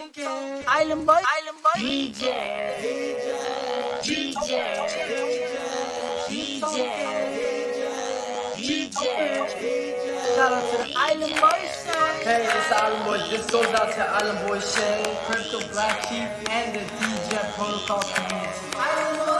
Island boy. Shout out to the Island Boys. Hey, it's the Island Boys. This goes out to Island Boys Shay, Crypto, BlackSheep, and the DJ Protocol community. Island Boys.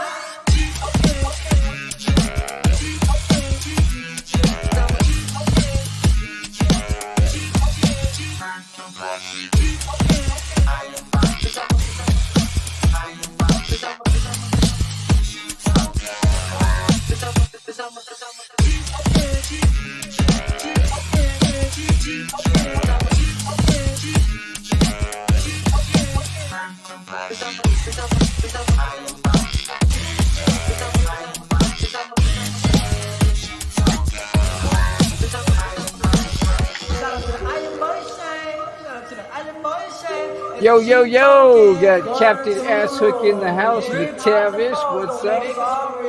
Yo, yo, yo, got Captain Asshook in the house, McTavish, what's up?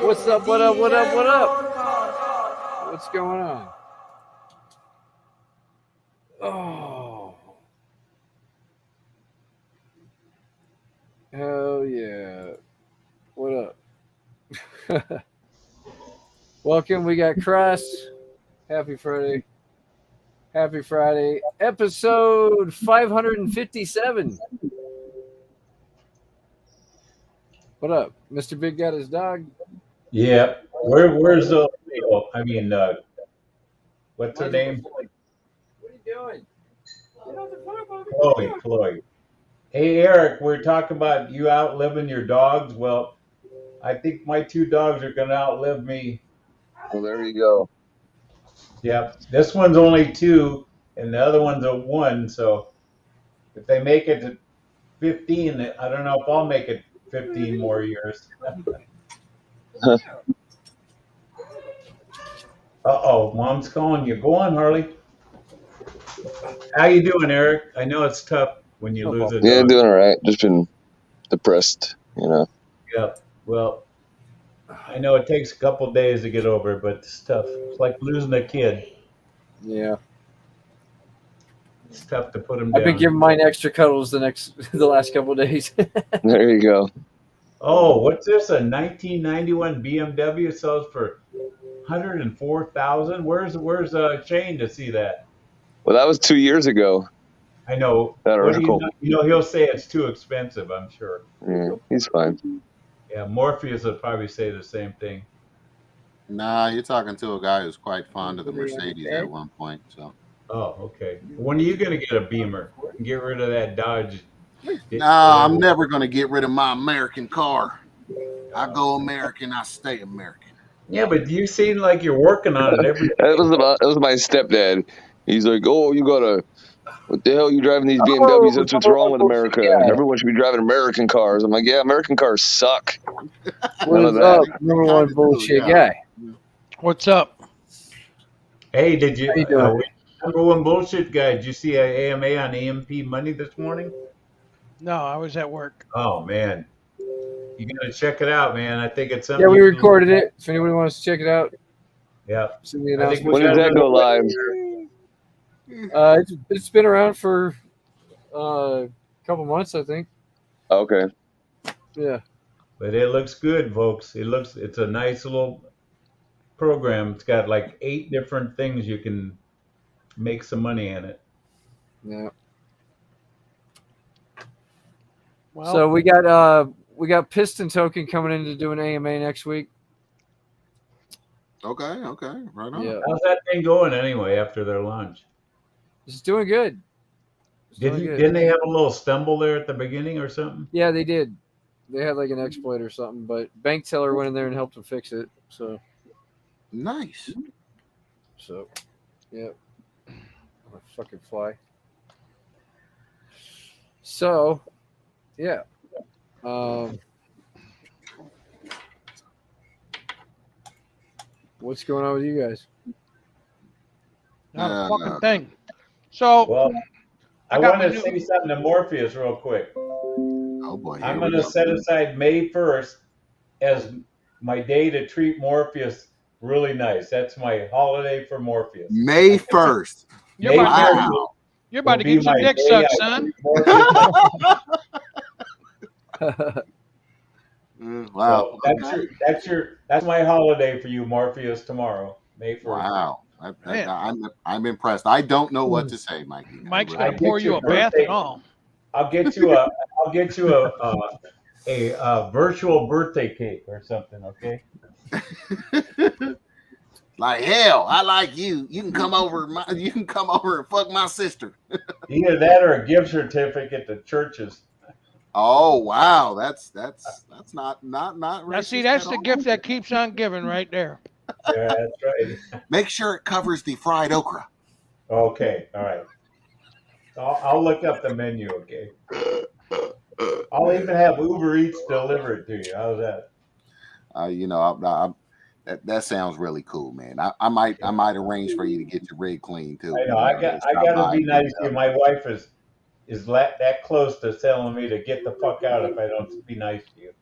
What's up, what up, what up, what up? What's going on? Oh. Hell yeah. What up? Welcome, we got Cross. Happy Friday. Happy Friday. Episode 557. What up? Mr. Big got his dog? Yeah. Where's the what's her name? What are you doing? Chloe. Hey Eric, we're talking about you outliving your dogs. Well, I think my two dogs are gonna outlive me. Well, there you go. Yep. This one's only 2 and the other one's a 1, so if they make it to 15, I don't know if I'll make it 15 more years. Uh-oh, Mom's calling you. Go on, Harley. How you doing, Eric? I know it's tough when you lose a dog. Yeah, doing all right. Just been depressed, you know. Yeah, well, I know it takes a couple days to get over it, but it's tough. It's like losing a kid. Yeah. It's tough to put them down. I've been giving mine extra cuddles the last couple of days. There you go. Oh, what's this? A 1991 BMW sells for $104,000. Where's Shane to see that? Well, that was 2 years ago. I know. That article. He'll say it's too expensive, I'm sure. Yeah, he's fine. Yeah, Morpheus will probably say the same thing. Nah, you're talking to a guy who's quite fond of the Mercedes at one point. So. Oh, okay. When are you going to get a Beamer? Get rid of that Dodge? Nah, I'm never going to get rid of my American car. I go American, I stay American. Yeah, but you seem like you're working on it every day. That was my stepdad. He's like, oh, you gotta, what the hell are you driving these BMWs? That's what's wrong with America. Everyone should be driving American cars. I'm like, yeah, American cars suck. What is up, number one bullshit guy? What's up? Hey, did you? How you doing? Number one bullshit guy. Did you see an AMA on AMP Money this morning? No, I was at work. Oh man, you gotta check it out, man. I think it's something. Yeah, we recorded it. If anybody wants to check it out, Yeah. send the I think announcement. When does that go live? It's been around for a couple months, I think. Okay. Yeah. But it looks good, folks. It's a nice little program. It's got like 8 different things you can make some money in it. Yeah. Well, So we got Piston Token coming in to do an AMA next week. Okay, right on. Yeah. How's that thing going anyway after their launch? It's doing good. It's doing good. Didn't they have a little stumble there at the beginning or something? Yeah, they did. They had like an exploit or something, but Bank Teller went in there and helped them fix it. So Nice. yeah. I'm a fucking fly. So, yeah. What's going on with you guys? not a Yeah, fucking no. thing. So, Well, I got want my to say something to Morpheus real quick. Oh boy. I'm here going we to go. set aside May 1st as my day to treat Morpheus really nice. That's my holiday for Morpheus. May 1st. you're May my 1st. Wow. You're about to will be get your my dick day sucked, I son. treat Morpheus. Wow. So that's my holiday for you, Morpheus. Tomorrow, May 1st. Wow. Man. I'm impressed. I don't know what to say, Mikey. Mike's I gonna really- pour you a bath and all. I'll get you a virtual birthday cake or something. Okay. Like hell, I like you. You can come over. You can come over and fuck my sister. Either that or a gift certificate to churches. Oh wow, that's not Now, racist see, that's at the all. gift that keeps on giving right there. Yeah, that's right. Make sure it covers the fried okra. Okay, all right. I'll look up the menu. Okay. I'll even have Uber Eats deliver it to you. How's that? That sounds really cool, man. I might arrange for you to get your rig clean too. I know. I got to be nice to you. My wife is that close to telling me to get the fuck out if I don't be nice to you.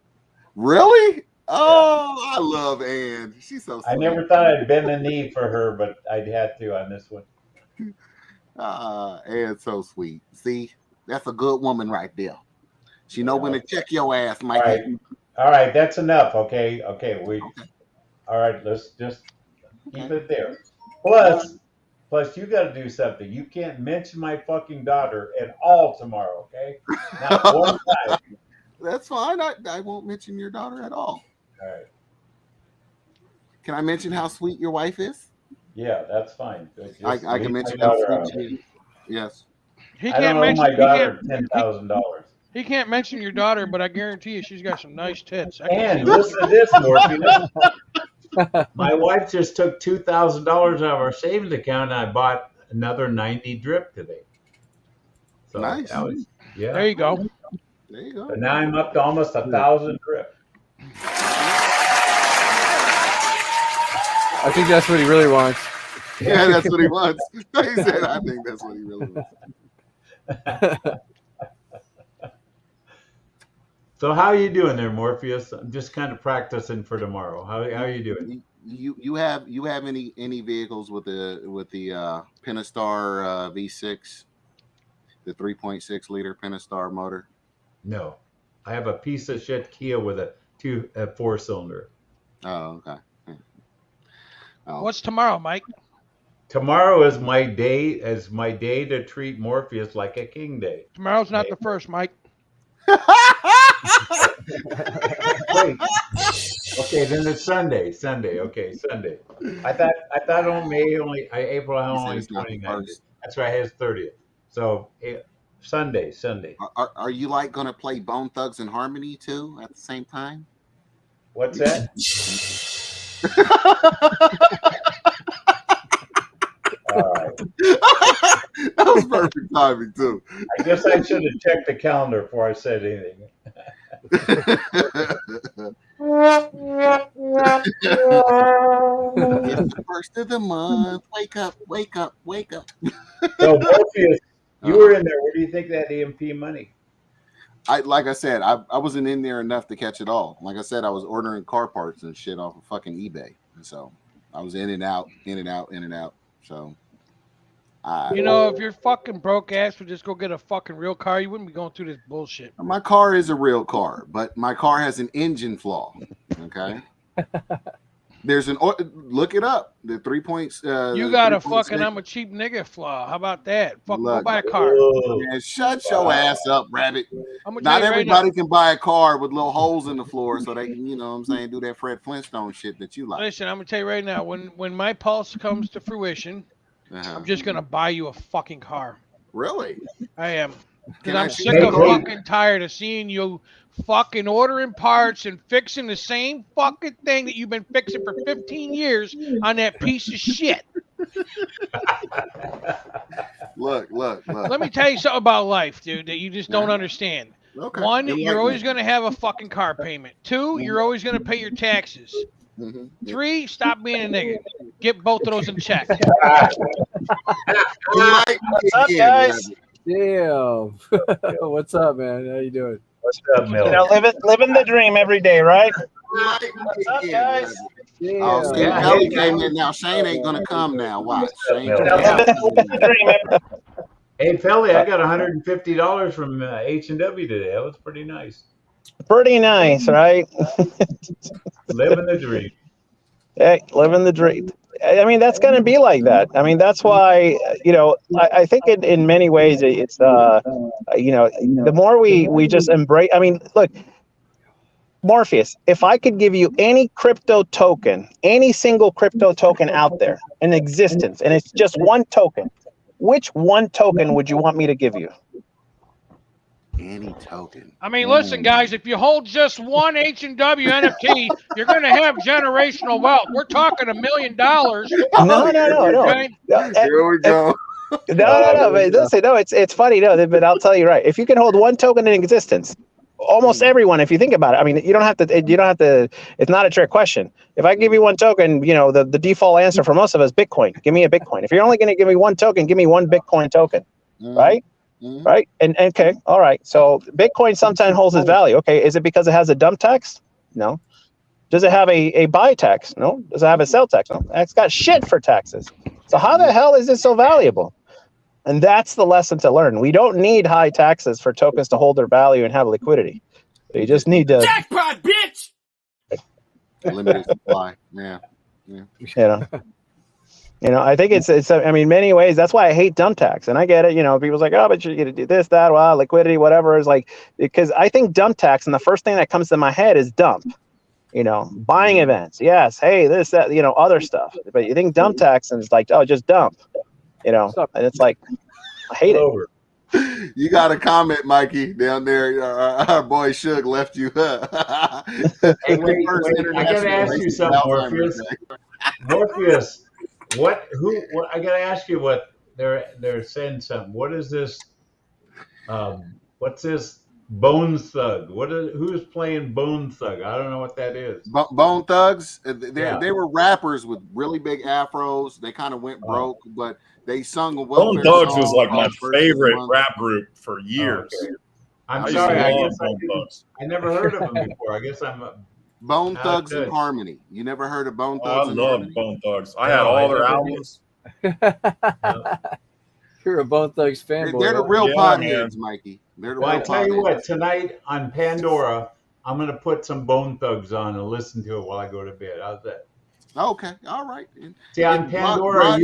Really? Oh, I love Ann. She's so sweet. I never thought I'd bend the knee for her, but I'd had to on this one. Ann's so sweet. See, that's a good woman right there. She know when to check your ass, Mikey. All right, that's enough. Okay. All right, let's just keep it there. Plus, you got to do something. You can't mention my fucking daughter at all tomorrow. Okay, not one time. That's fine. I won't mention your daughter at all. All right. Can I mention how sweet your wife is? Yeah, that's fine. I can mention how sweet she is. Yes. He I don't can't owe mention my daughter $10,000. He can't mention your daughter, but I guarantee you she's got some nice tits. And listen to this, Morpheus. My wife just took $2,000 out of our savings account, and I bought another 90 drip today. So nice. Yeah. There you go. There you go. So now I'm up to almost 1,000 drip. I think that's what he really wants. Yeah, that's what he wants. He said, I think that's what he really wants. So how are you doing there, Morpheus? I'm just kind of practicing for tomorrow. How are you doing? You have any vehicles with the Pentastar V6, the 3.6 liter Pentastar motor? No, I have a piece of shit Kia with a 4-cylinder. Oh, okay. Oh. What's tomorrow, Mike? Tomorrow is my day to treat Morpheus like a king day. Tomorrow's not the first, Mike. Wait. Okay, then it's Sunday. Okay, Sunday. I thought on April only 29th. That's right, it's 30th. So Sunday. Are you like gonna play Bone Thugs and Harmony too at the same time? What's that? All right. That was perfect timing too. I guess I should have checked the calendar before I said anything. It's the first of the month. Wake up. So Morpheus, you were in there. Where do you think that EMP money? Like I said, I wasn't in there enough to catch it all. Like I said, I was ordering car parts and shit off of fucking eBay. And so I was in and out. So if your fucking broke ass would just go get a fucking real car, you wouldn't be going through this bullshit. my car is a real car, but my car has an engine flaw. Okay. There's look it up. The 3 points. You got a fucking I'm a cheap nigga flaw. How about that? Fucking go buy a car. Man, shut your ass up, rabbit. Not everybody can buy a car with little holes in the floor so they can, what I'm saying, do that Fred Flintstone shit that you like. Listen, I'm gonna tell you right now, when my pulse comes to fruition, I'm just gonna buy you a fucking car. Really? I am. Because I'm sick of fucking tired of seeing you fucking ordering parts and fixing the same fucking thing that you've been fixing for 15 years on that piece of shit. Look. Let me tell you something about life, dude, that you just don't understand. Okay. One, you're always going to have a fucking car payment. Two, you're always going to pay your taxes. Mm-hmm. Three, stop being a nigga. Get both of those in check. What's up, guys? Damn. What's up, man? How you doing? What's up, Mill? Living the dream every day, right? What's up, guys? Yeah. Oh, Steve Kelly came in now. Shane ain't gonna come now. Watch. Shane Living the dream. Hey, Pelly, I got $150 from H&W today. That was pretty nice. Pretty nice, right? Living the dream. Hey, living the dream. I mean, that's going to be like that. I mean, that's why, I think in many ways it's, the more we just embrace, I mean, look, Morpheus, if I could give you any crypto token, any single crypto token out there in existence, and it's just one token, which one token would you want me to give you? Any token. I mean, listen, guys, if you hold just one H&W NFT, you're going to have generational wealth. We're talking $1 million. No. Okay? Here we go. No. But listen, no, it's funny, no, but I'll tell you right. If you can hold one token in existence, almost everyone, if you think about it, I mean, you don't have to. It's not a trick question. If I give you one token, the default answer for most of us, Bitcoin. Give me a Bitcoin. If you're only going to give me one token, give me one Bitcoin token, right? Mm-hmm. Right. And okay. All right. So Bitcoin sometimes holds its value. Okay. Is it because it has a dump tax? No. Does it have a buy tax? No. Does it have a sell tax? No. It's got shit for taxes. So how the hell is it so valuable? And that's the lesson to learn. We don't need high taxes for tokens to hold their value and have liquidity. You just need to Jackpot, bitch. Limited supply. Yeah. I think it's I mean, many ways, that's why I hate dump tax. And I get it, people's like, oh, but you're going to do this, that, well, liquidity, whatever. Is like, because I think dump tax, and the first thing that comes to my head is dump, buying events. Yes. Hey, this, that, other stuff. But you think dump tax and it's like, oh, just dump, and it's like, I hate it. You got a comment, Mikey, down there. Our boy Suge left you. Hey, wait. I got to ask you something, Morpheus. Morpheus. What I gotta ask you what they're saying something. What is this? What's this Bone Thug? Who's playing Bone Thug? I don't know what that is. Bone Thugs. They were rappers with really big afros. They kind of went broke, but they sung a Bone Thugs was like my favorite rap group for years. Oh, okay. I'm sorry. I never heard of them before. I guess I'm. Bone Thugs in Harmony. You never heard of Bone Thugs? I love Bone Thugs. I had all their albums. You're a Bone Thugs fanboy. They're the real pioneers, Mikey. They're the real I tell you what, tonight on Pandora, I'm going to put some Bone Thugs on and listen to it while I go to bed. How's that? Okay, all right. See, on Pandora,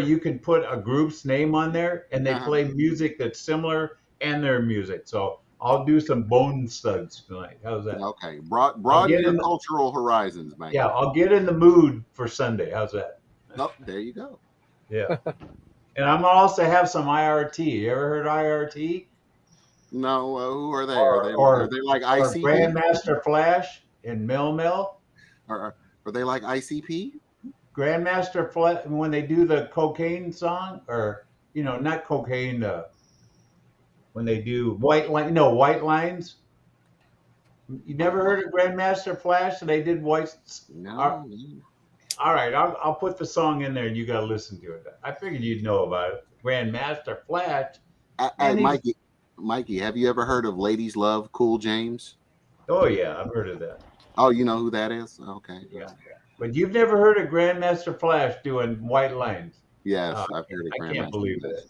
you can put a group's name on there, and they play music that's similar and their music. So I'll do some Bone Thugs tonight. How's that? Okay. Broaden your cultural horizons, man. Yeah, I'll get in the mood for Sunday. How's that? Oh, there you go. Yeah. And I'm gonna also have some IRT. You ever heard IRT? No. Who are they? Are they like ICP? Or Grandmaster Flash in Mel? Are they like ICP? Grandmaster Flash, when they do the cocaine song, or not cocaine. When they do white lines. You never heard of Grandmaster Flash? They did white. No. All right, I'll put the song in there, and you got to listen to it. I figured you'd know about it. Grandmaster Flash. Mikey, have you ever heard of Ladies Love Cool James? Oh yeah, I've heard of that. Oh, you know who that is? Okay. Yeah, but you've never heard of Grandmaster Flash doing white lines? Yes, I've heard of Grandmaster. I can't believe it.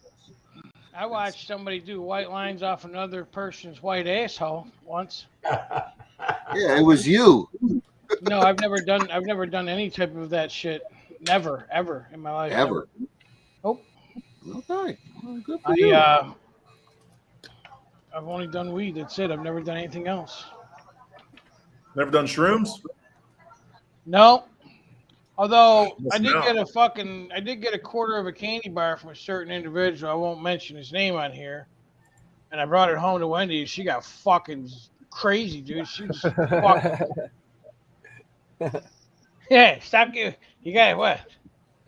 I watched somebody do white lines off another person's white asshole once. Yeah, it was you. No, I've never done any type of that shit. Never, ever in my life. Ever. Nope. Okay. Well, good for you. I've only done weed. That's it. I've never done anything else. Never done shrooms? No. Although I did get a quarter of a candy bar from a certain individual. I won't mention his name on here. And I brought it home to Wendy. She got fucking crazy, dude. She was fucking. Yeah, stop giving. You got what?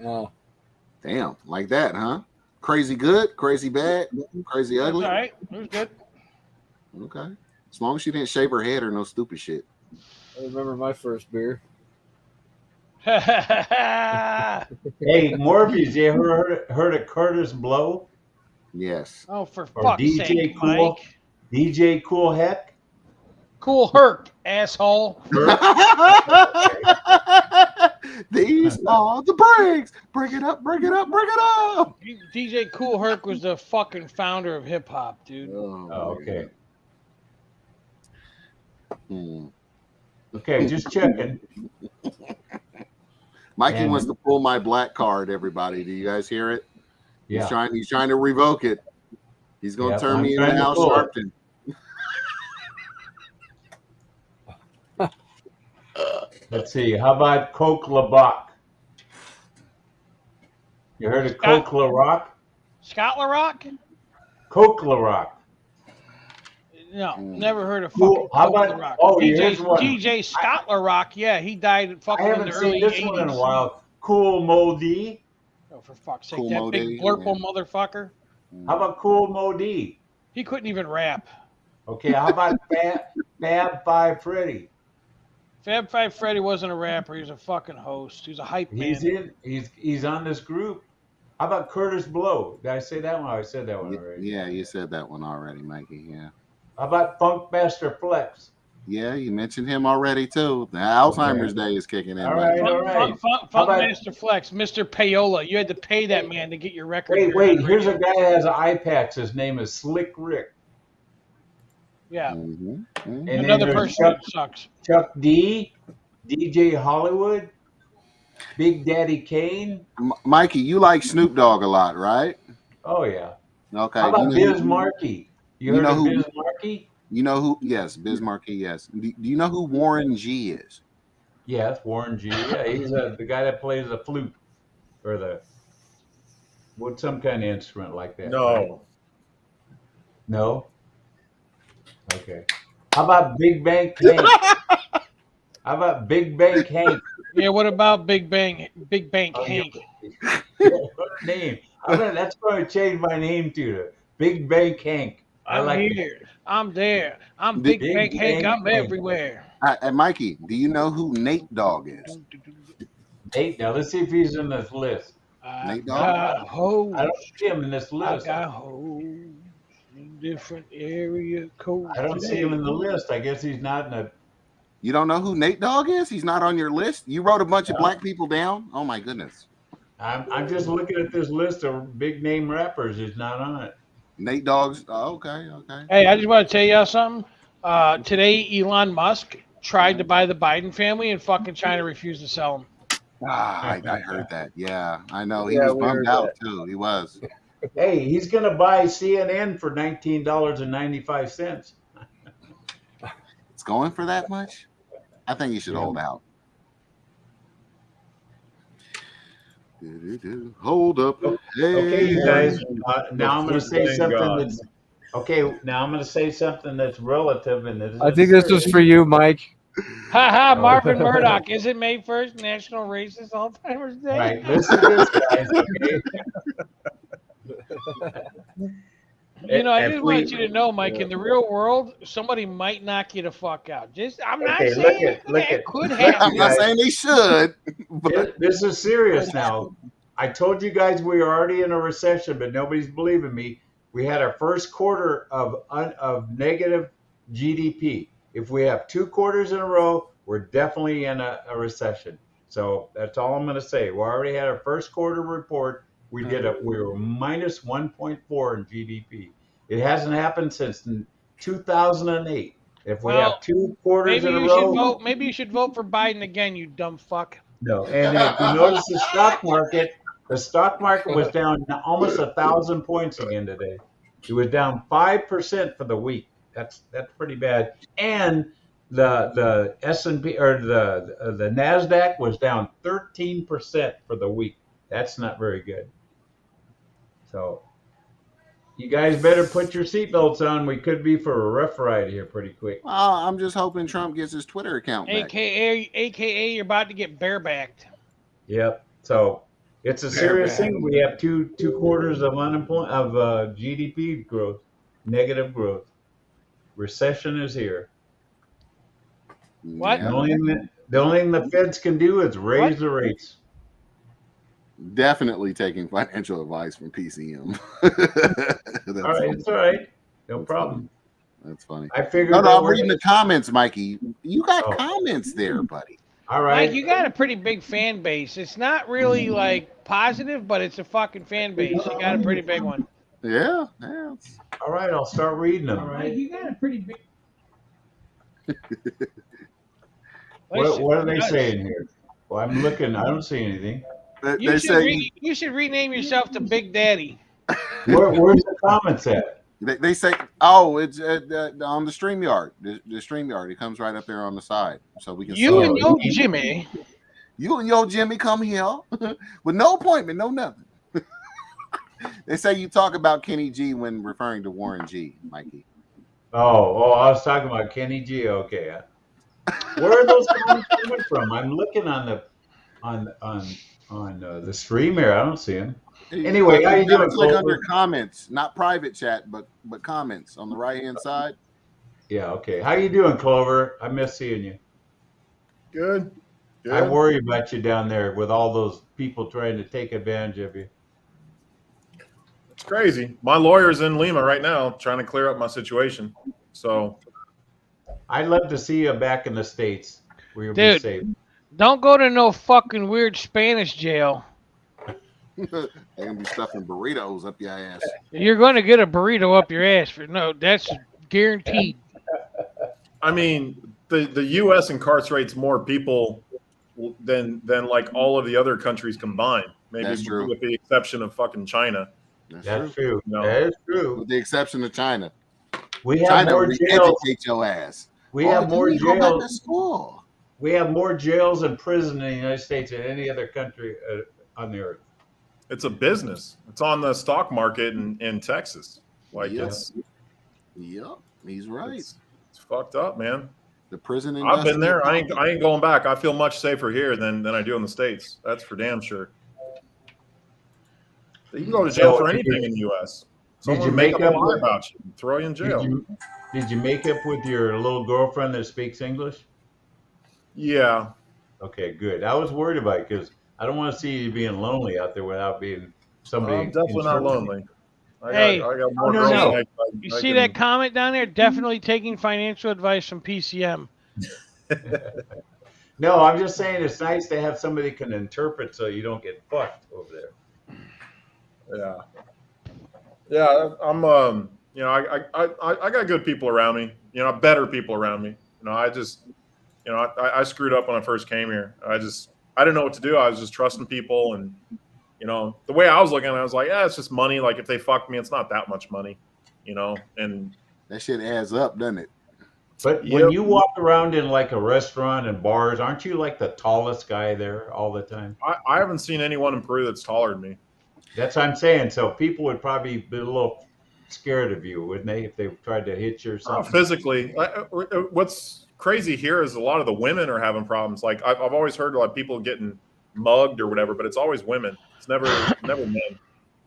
Oh. Damn, like that, huh? Crazy good, crazy bad, crazy ugly. All right, it was good. Okay, as long as she didn't shave her head or no stupid shit. I remember my first beer. Hey, Morpheus, you ever heard of Curtis Blow? Yes. Oh, for fuck's sake, Cool, Mike. DJ Cool Heck? Cool Herc, asshole. These are the breaks. Break it up, break it up, break it up. DJ Kool Herc was the fucking founder of hip hop, dude. Oh, okay. Hmm. Okay, just checking. Mikey And- wants to pull my black card, everybody. Do you guys hear it? Yeah. He's trying to revoke it. He's gonna Yep, turn I'm me into trying to Al pull it. Sharpton. Let's see. How about Coke LaBock? You heard of Coke LaRock? Scott LaRock? Coke LaRock. No, never heard of Cool. fucking How Coke about- LaRock. oh, DJ, here's one. DJ Scott LaRock, yeah, he died I fucking in haven't the seen early this 80s. one in a while. Cool Modi. Oh, for fuck's sake, Cool that Mo big Day, blurple motherfucker. How about Cool Modi? He couldn't even rap. Okay, how about Fab Five Freddy? Fab Five Freddy wasn't a rapper. He was a fucking host. He was a hype man. He's on this group. How about Curtis Blow? Did I say that one? I said that one already. Yeah, you said that one already, Mikey. Yeah. How about Funkmaster Flex? Yeah, you mentioned him already too. The Alzheimer's Day is kicking in. All right, Mikey. all right. Funk Master Flex, Mr. Payola. You had to pay that man to get your record. Wait. Here's a guy that has an eye patch. His name is Slick Rick. Yeah. Mm-hmm. And Another then person there's that sucks. Chuck D, DJ Hollywood, Big Daddy Kane. Mikey, you like Snoop Dogg a lot, right? Oh yeah. Okay. How about you know Biz Markie? You heard of Biz Markie? You know who? Yes, Biz Markie. Yes. Do you know who Warren G is? Yes, Warren G. Yeah, he's the guy that plays the flute or some kind of instrument like that. No. Right? No. Okay. How about Big Bank Hank? How about Big Bank Hank? Yeah, what about Big Bank Hank? What name? That's going to change my name to Big Bank Hank. I'm like here. it. I'm there. I'm Big Bank Hank. I'm everywhere. Mikey, do you know who Nate Dogg is? Nate, now let's see if he's in this list. Nate Dogg? I don't see him in this list. I got hoes in different area codes. I don't see him in the list. I guess he's not in a. You don't know who Nate Dogg is? He's not on your list? You wrote a bunch of black people down? Oh my goodness. I'm just looking at this list of big name rappers. He's not on it. Nate Dogg's. Oh, okay. Hey, I just want to tell y'all something. Today, Elon Musk tried to buy the Biden family, and fucking China refused to sell them. I heard that. Yeah, I know. He was bummed out too. He was. Hey, he's going to buy CNN for $19.95. It's going for that much? I think you should hold out. Hold up. Okay, you guys. Now I'm going to say Thank something God. that's okay. Now I'm going to say something that's relative, and I think this was for you, Mike. Ha Marvin Murdoch. Is it May 1st, National Racist Alzheimer's Day? Right. Listen to this, guys. Okay. You know, I just want you to know, Mike, in the real world, somebody might knock you the fuck out. I'm not saying it could happen. I'm not saying they should. But this is serious now. I told you guys we were already in a recession, but nobody's believing me. We had our first quarter of negative GDP. If we have 2 quarters in a row, we're definitely in a recession. So that's all I'm going to say. We already had our first quarter report. We were minus 1.4 in GDP. It hasn't happened since 2008. If we have 2 quarters in a row, maybe you should vote for Biden again, you dumb fuck. no. And if you notice the stock market was down almost 1,000 points again today. It was down 5% for the week. That's pretty bad. And the S&P or the Nasdaq was down 13% for the week. That's not very good. So you guys better put your seatbelts on. We could be for a rough ride here pretty quick. I'm just hoping Trump gets his Twitter account back. AKA, you're about to get barebacked. Yep. So it's a serious thing. We have two quarters of unemployment of GDP growth, negative growth. Recession is here. What? The only thing the feds can do is raise the rates. Definitely taking financial advice from PCM. All right, it's all right. No problem. That's funny. I figured. No, I'm reading the comments, Mikey. You got comments there, buddy. All Mike, right. you got a pretty big fan base. It's not really like positive, but it's a fucking fan base. You got a pretty big one. Yeah. All right. I'll start reading them. Mike, you got a pretty big. What are they Listen, saying here? Well, I'm looking. I don't see anything. You should rename yourself to Big Daddy. Where's the comments at? They say, oh, it's on the StreamYard. The StreamYard. It comes right up there on the side, so we can. You and your Jimmy. You and your Jimmy come here with no appointment, no nothing. They say you talk about Kenny G when referring to Warren G, Mikey. Oh, I was talking about Kenny G. Okay. Where are those comments coming from? I'm looking on the stream here. I don't see them. Anyway, how you doing? Click under comments, not private chat, but comments on the right hand side. Yeah. Okay. How you doing, Clover? I miss seeing you. Good. I worry about you down there with all those people trying to take advantage of you. It's crazy. My lawyer's in Lima right now trying to clear up my situation. So I'd love to see you back in the States where you'll be safe. Don't go to no fucking weird Spanish jail. They're gonna be stuffing burritos up your ass. You're gonna get a burrito up your ass that's guaranteed. I mean, the U.S. incarcerates more people than like all of the other countries combined. Maybe with the exception of fucking China. That's true. No. That is true. With the exception of China. We have China more jails. Educate your ass. We have more Go back to jails. school. We have more jails and prisons in the United States than any other country on the earth. It's a business. It's on the stock market in Texas. Like it's. Yep, he's right. It's fucked up, man. The prison. I've been there. I ain't going back. I feel much safer here than I do in the States. That's for damn sure. You can go to jail for anything in the U.S. Did you make up about you? Throw you in jail. Did you make up with your little girlfriend that speaks English? Yeah. Okay, good. I was worried about it because I don't want to see you being lonely out there without being somebody. I'm definitely not lonely. I got more you see that comment down there? Definitely taking financial advice from PCM. No, I'm just saying it's nice to have somebody can interpret so you don't get fucked over there. Yeah. I'm I got good people around me. Better people around me. I screwed up when I first came here. I didn't know what to do. I was just trusting people, and the way I was looking at it, I was like, yeah, it's just money. Like if they fuck me, it's not that much money, and that shit adds up, doesn't it? But when you walk around in like a restaurant and bars, aren't you like the tallest guy there all the time? I haven't seen anyone in Peru that's taller than me. That's what I'm saying. So people would probably be a little scared of you, wouldn't they, if they tried to hit you or something? Physically. What's crazy here is a lot of the women are having problems. Like I've always heard like people getting mugged or whatever, but it's always women. It's never men.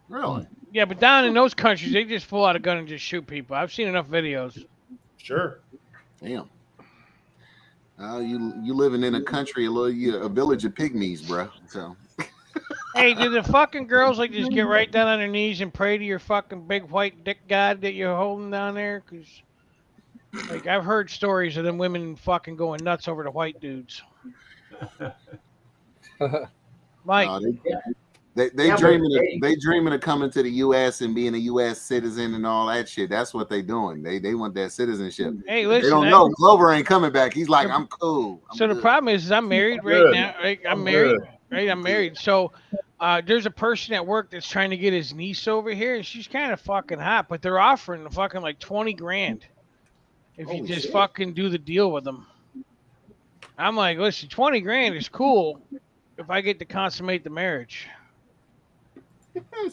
Really? Yeah, but down in those countries, they just pull out a gun and just shoot people. I've seen enough videos. Sure. Damn. You living in a country, a village of pygmies, bro. So. Hey, do the fucking girls like just get right down on their knees and pray to your fucking big white dick god that you're holding down there? Because, like, I've heard stories of them women fucking going nuts over the white dudes. Mike, they dreaming of coming to the U.S. and being a U.S. citizen and all that shit. That's what they doing. They want that citizenship. Hey, listen, they don't know Clover ain't coming back. He's like, I'm cool. So the problem is I'm married right now. Right? I'm married. Right, I'm married. So there's a person at work that's trying to get his niece over here, and she's kind of fucking hot, but they're offering fucking like $20,000 if you just fucking do the deal with them. I'm like, listen, $20,000 is cool if I get to consummate the marriage.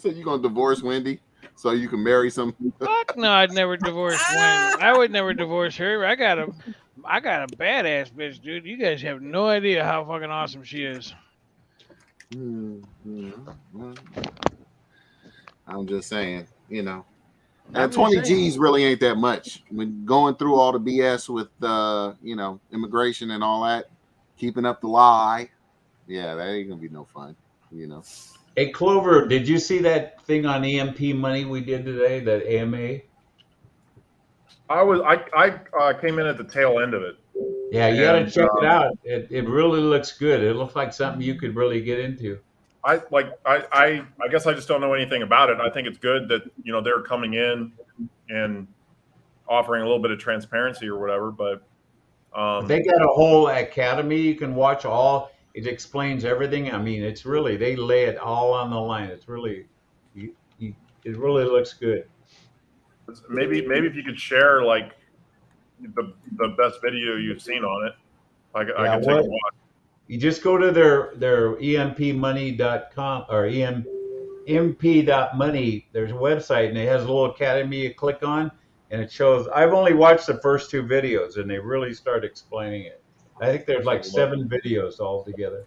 So you gonna divorce Wendy so you can marry some? Fuck no, I'd never divorce Wendy. I would never divorce her. I got a badass bitch, dude. You guys have no idea how fucking awesome she is. I'm just saying, and 20 G's really ain't that much. When going through all the BS with immigration and all that, keeping up the lie, yeah, that ain't gonna be no fun, Hey Clover, did you see that thing on EMP money we did today, that AMA? I came in at the tail end of it. Yeah, you got to And check it out. It really looks good. It looks like something you could really get into. I guess I just don't know anything about it. I think it's good that they're coming in and offering a little bit of transparency or whatever. But But they got a whole academy you can watch all. It explains everything. I mean, it's really they lay it all on the line. It's really, it really looks good. maybe if you could share like the best video you've seen on it, I Yeah, could take a what watch. you just go to their empmoney.com or mp.money. There's a website and it has a little academy you click on and it shows. I've only watched the first two videos and they really start explaining it. I think there's like Take a look. 7 videos altogether.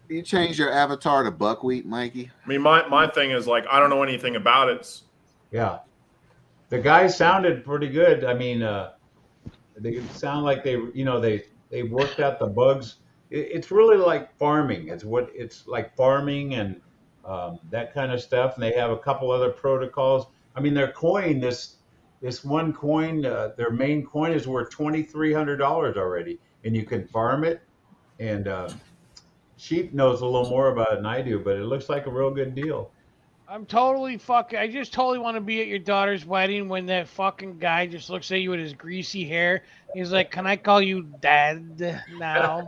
You change your avatar to buckwheat, Mikey? I mean, my thing is like I don't know anything about it. Yeah, the guys sounded pretty good. I mean, they sound like they worked out the bugs. It's really like farming. It's like farming and that kind of stuff. And they have a couple other protocols. I mean, their coin, this one coin, their main coin is worth $2,300 already, and you can farm it. And Sheep knows a little more about it than I do, but it looks like a real good deal. I'm totally fucking. I just totally want to be at your daughter's wedding when that fucking guy just looks at you with his greasy hair. He's like, "Can I call you Dad now?"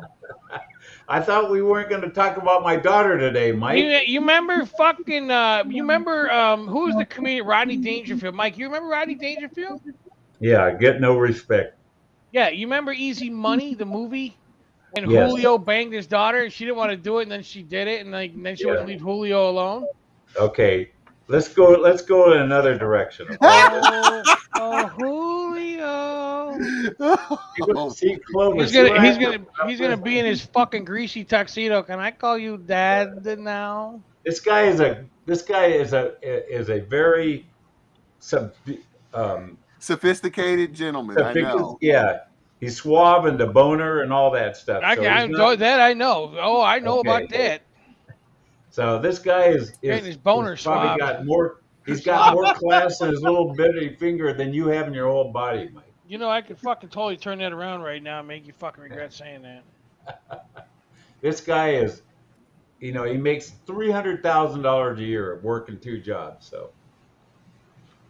I thought we weren't going to talk about my daughter today, Mike. You remember fucking? You remember who was the comedian Rodney Dangerfield? Mike, you remember Rodney Dangerfield? Yeah, get no respect. Yeah, you remember Easy Money, the movie? When Yes. Julio banged his daughter and she didn't want to do it, and then she did it, and then she wouldn't leave Julio alone. Okay, let's go in another direction. Oh, Julio! See, Clover, He's gonna be in his fucking greasy tuxedo. Can I call you Dad now? This guy is a very sophisticated gentleman. I know. Yeah, he's suave and the boner and all that stuff. I know. Oh, I know about that. So this guy is his boner probably suave. got more. He's got more class in his little bitty finger than you have in your whole body, Mike. You know, I could fucking totally turn that around right now and make you fucking regret saying that. This guy is, he makes $300,000 a year working 2 jobs. So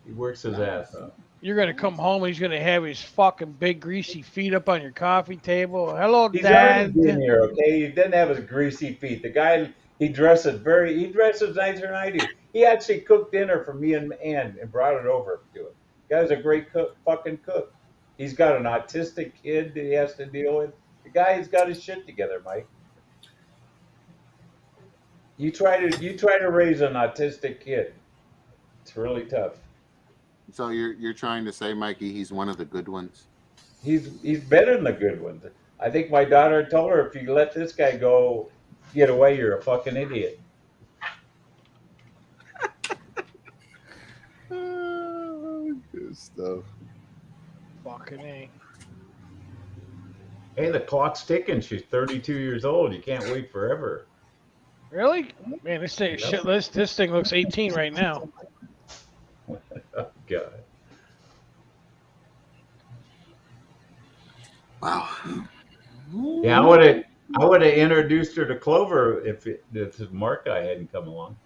he works his ass off. You're gonna come home and he's gonna have his fucking big greasy feet up on your coffee table. Hello, He's Dad. already been here, okay? He doesn't have his greasy feet. The guy, he dresses nicer than I do. He actually cooked dinner for me and Ann and brought it over to him. The guy's a great fucking cook. He's got an autistic kid that he has to deal with. The guy's got his shit together, Mike. You try to raise an autistic kid. It's really tough. So you're trying to say, Mikey, he's one of the good ones? He's better than the good ones. I think my daughter told her, if you let this guy go get away, you're a fucking idiot. Good stuff. Fucking A. Hey, the clock's ticking. She's 32 years old. You can't wait forever. Really? Man, this thing this thing looks 18 right now. Oh, God. Wow. Yeah, I would have introduced her to Clover if the Mark guy hadn't come along.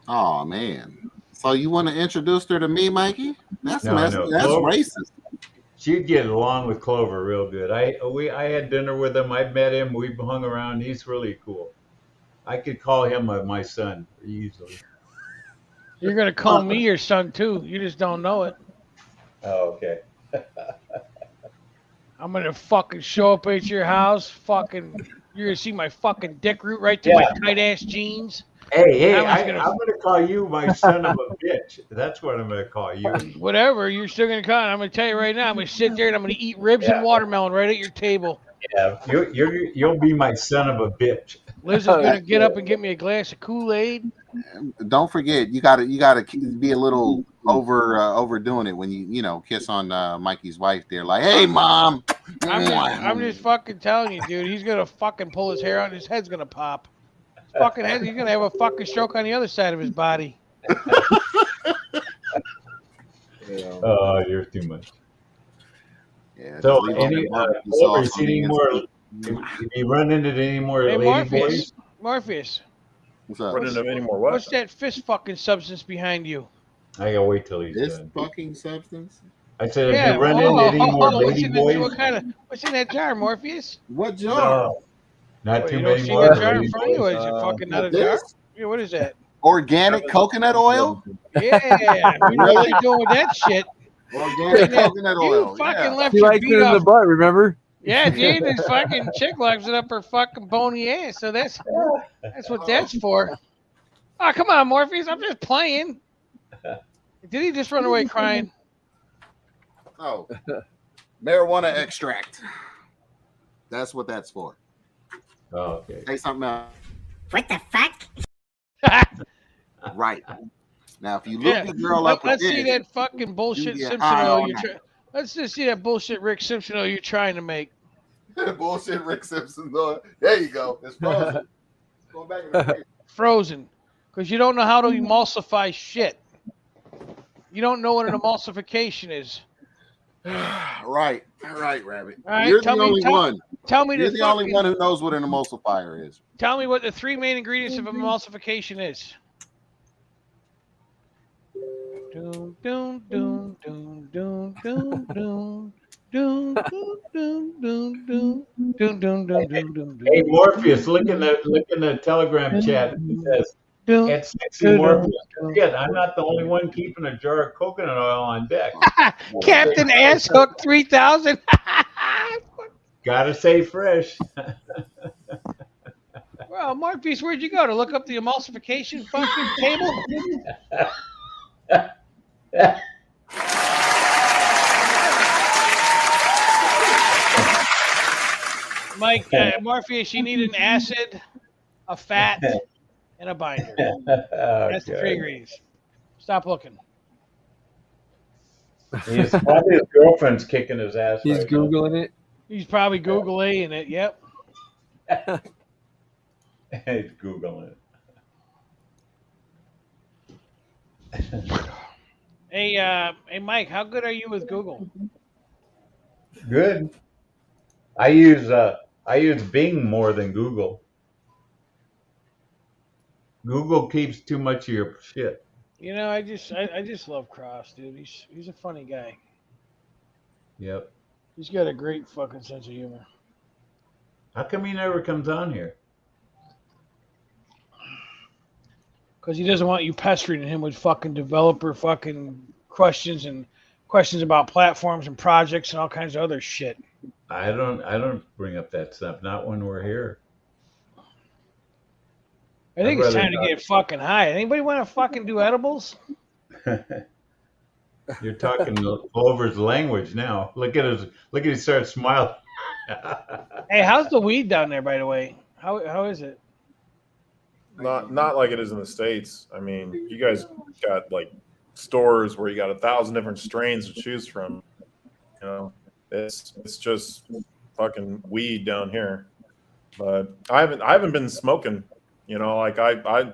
Oh man. So you want to introduce her to me, Mikey? That's That's racist. She'd get along with Clover real good. I had dinner with him. I met him. We hung around. He's really cool. I could call him my son easily. You're gonna call me your son too. You just don't know it. Oh, okay. I'm gonna fucking show up at your house. Fucking, you're gonna see my fucking dick root right through my tight ass jeans. Hey, I'm gonna call you my son of a bitch. That's what I'm gonna call you. Whatever, you're still gonna call. I'm gonna tell you right now. I'm gonna sit there and I'm gonna eat ribs and watermelon right at your table. Yeah, you'll be my son of a bitch. Liz is gonna get up and get me a glass of Kool-Aid. Don't forget, you gotta be a little overdoing it when you kiss on Mikey's wife there, like, hey mom. I'm just fucking telling you, dude. He's gonna fucking pull his hair out and his head's gonna pop. His fucking head, he's gonna have a fucking stroke on the other side of his body. Oh, you're too much. Yeah, just So, leave all that barbecue Oliver, sauce on the if you run into any more Hey, lady boys, Morpheus, What's up? Running into any more what? what's that fist fucking substance behind you? I gotta wait till he's This done. fucking substance? I said, if Yeah. you run into any more What's lady in boys, what's in that jar, Morpheus? What jar? no, not Well, too you don't many see more the jar in lady front of you? boys. Is it fucking not a This? jar? Yeah, what is that? Organic coconut oil? Yeah, we know what you're doing with that shit. Organic coconut You oil. fucking Yeah. left She your likes beat it in off. the butt, remember? Yeah, Jane is fucking chick lives it up her fucking bony ass. So that's what that's for. Oh, come on, Morpheus. I'm just playing. Did he just run away crying? Oh, marijuana extract. That's what that's for. Oh, okay. Say something else. What the fuck? Right. Now, if you look the girl up, Let's see that fucking bullshit get Simpson high oil all you night. try. Let's just see that bullshit Rick Simpson oil you're trying to make. bullshit Rick Simpson. There you go. It's frozen. It's going back in the fridge. Frozen, because you don't know how to emulsify shit. You don't know what an emulsification is. Right, Rabbit. All right, You're the only one. Tell me You're the only one who knows what an emulsifier is. Tell me what the three main ingredients of emulsification is. Doom, doom, doom, doom, doom, doom, doom. Doom, doom, doom, doom, doom, doom, doom, doom, doom, doom. Hey, Morpheus, look in the Telegram chat. It says, "It's sexy Morpheus." Shit, I'm not the only one keeping a jar of coconut oil on deck. Captain Asshook 3000. Gotta say fresh. Well, Morpheus, where'd you go to look up the emulsification fucking table? Mike, Morpheus, you need an acid, a fat, and a binder. That's the three ingredients. Stop looking. He's probably his girlfriend's kicking his ass. He's right Googling it. He's probably Googling it. Yep. now. He's Googling it. Hey, Mike, how good are you with Google? Good. I use Bing more than Google. Google keeps too much of your shit. You know, I just love Cross, dude. He's a funny guy. Yep. He's got a great fucking sense of humor. How come he never comes on here? Because he doesn't want you pestering him with fucking developer fucking questions and questions about platforms and projects and all kinds of other shit. I don't bring up that stuff. Not when we're here. I think I'd it's rather time to not. get fucking high. Anybody want to fucking do edibles? You're talking Clover's language now. Look at he starts smiling. Hey, how's the weed down there, by the way? How is it? Not like it is in the States. I mean, you guys got like stores where you got 1,000 different strains to choose from. You know, it's just fucking weed down here. But I haven't been smoking. You know, like I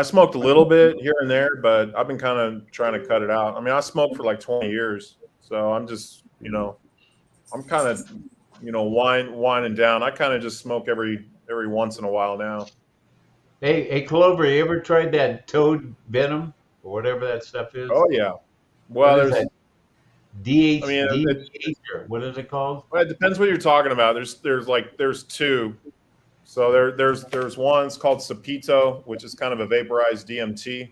smoked a little bit here and there, but I've been kind of trying to cut it out. I mean, I smoked for like 20 years, so I'm just, you know, I'm kind of, you know, winding down. I kind of just smoke every once in a while now. Hey, Clover, you ever tried that toad venom or whatever that stuff is? Oh yeah. Well, What is there's that? DHD, I mean, what is it called? well, it depends what you're talking about. There's two. So there's one. It's called Sapito, which is kind of a vaporized DMT,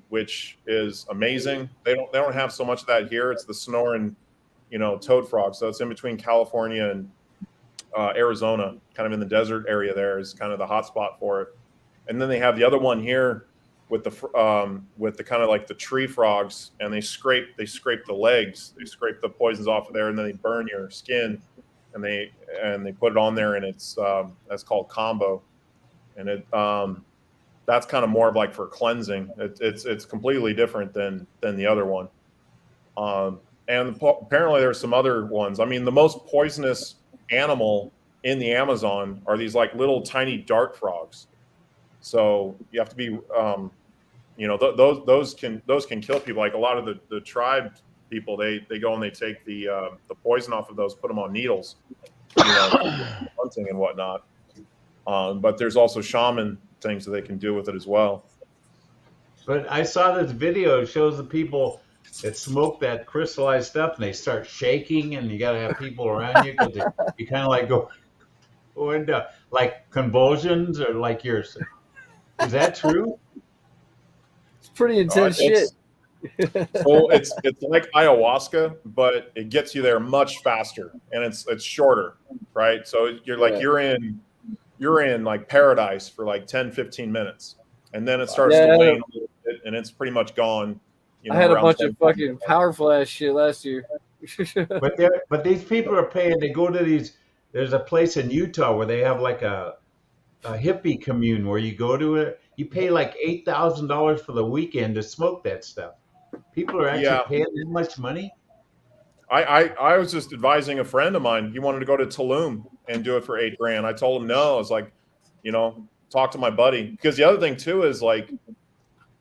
which is amazing. They don't have so much of that here. It's the Sonoran, you know, toad frog. So it's in between California and Arizona, kind of in the desert area. There is kind of the hot spot for it. And then they have the other one here with the kind of like the tree frogs, and they scrape the legs, they scrape the poisons off of there, and then they burn your skin, and they put it on there, and it's that's called combo, and it that's kind of more of like for cleansing. It's completely different than the other one. And apparently there's some other ones. I mean, the most poisonous animal in the Amazon are these like little tiny dart frogs. So you have to be, you know, those can kill people. Like a lot of the tribe people. They go and they take the poison off of those, put them on needles, you know, hunting and whatnot. But there's also shaman things that they can do with it as well. But I saw this video. It shows the people that smoke that crystallized stuff, and they start shaking, and you got to have people around you because you kind of like go into like convulsions or like yours. Is that true? It's pretty intense shit. So it's like ayahuasca, but it gets you there much faster, and it's shorter, right? So you're like you're in like paradise for like 10-15 minutes, and then it starts to wane a little bit, and it's pretty much gone. You know, I had a bunch of fucking powerful ass shit last year. but these people are paying. They go to these. There's a place in Utah where they have like a hippie commune where you go to it. You pay like $8,000 for the weekend to smoke that stuff. People are actually paying that much money. I was just advising a friend of mine. He wanted to go to Tulum and do it for $8,000. I told him no. I was like, you know, talk to my buddy, because the other thing too is like,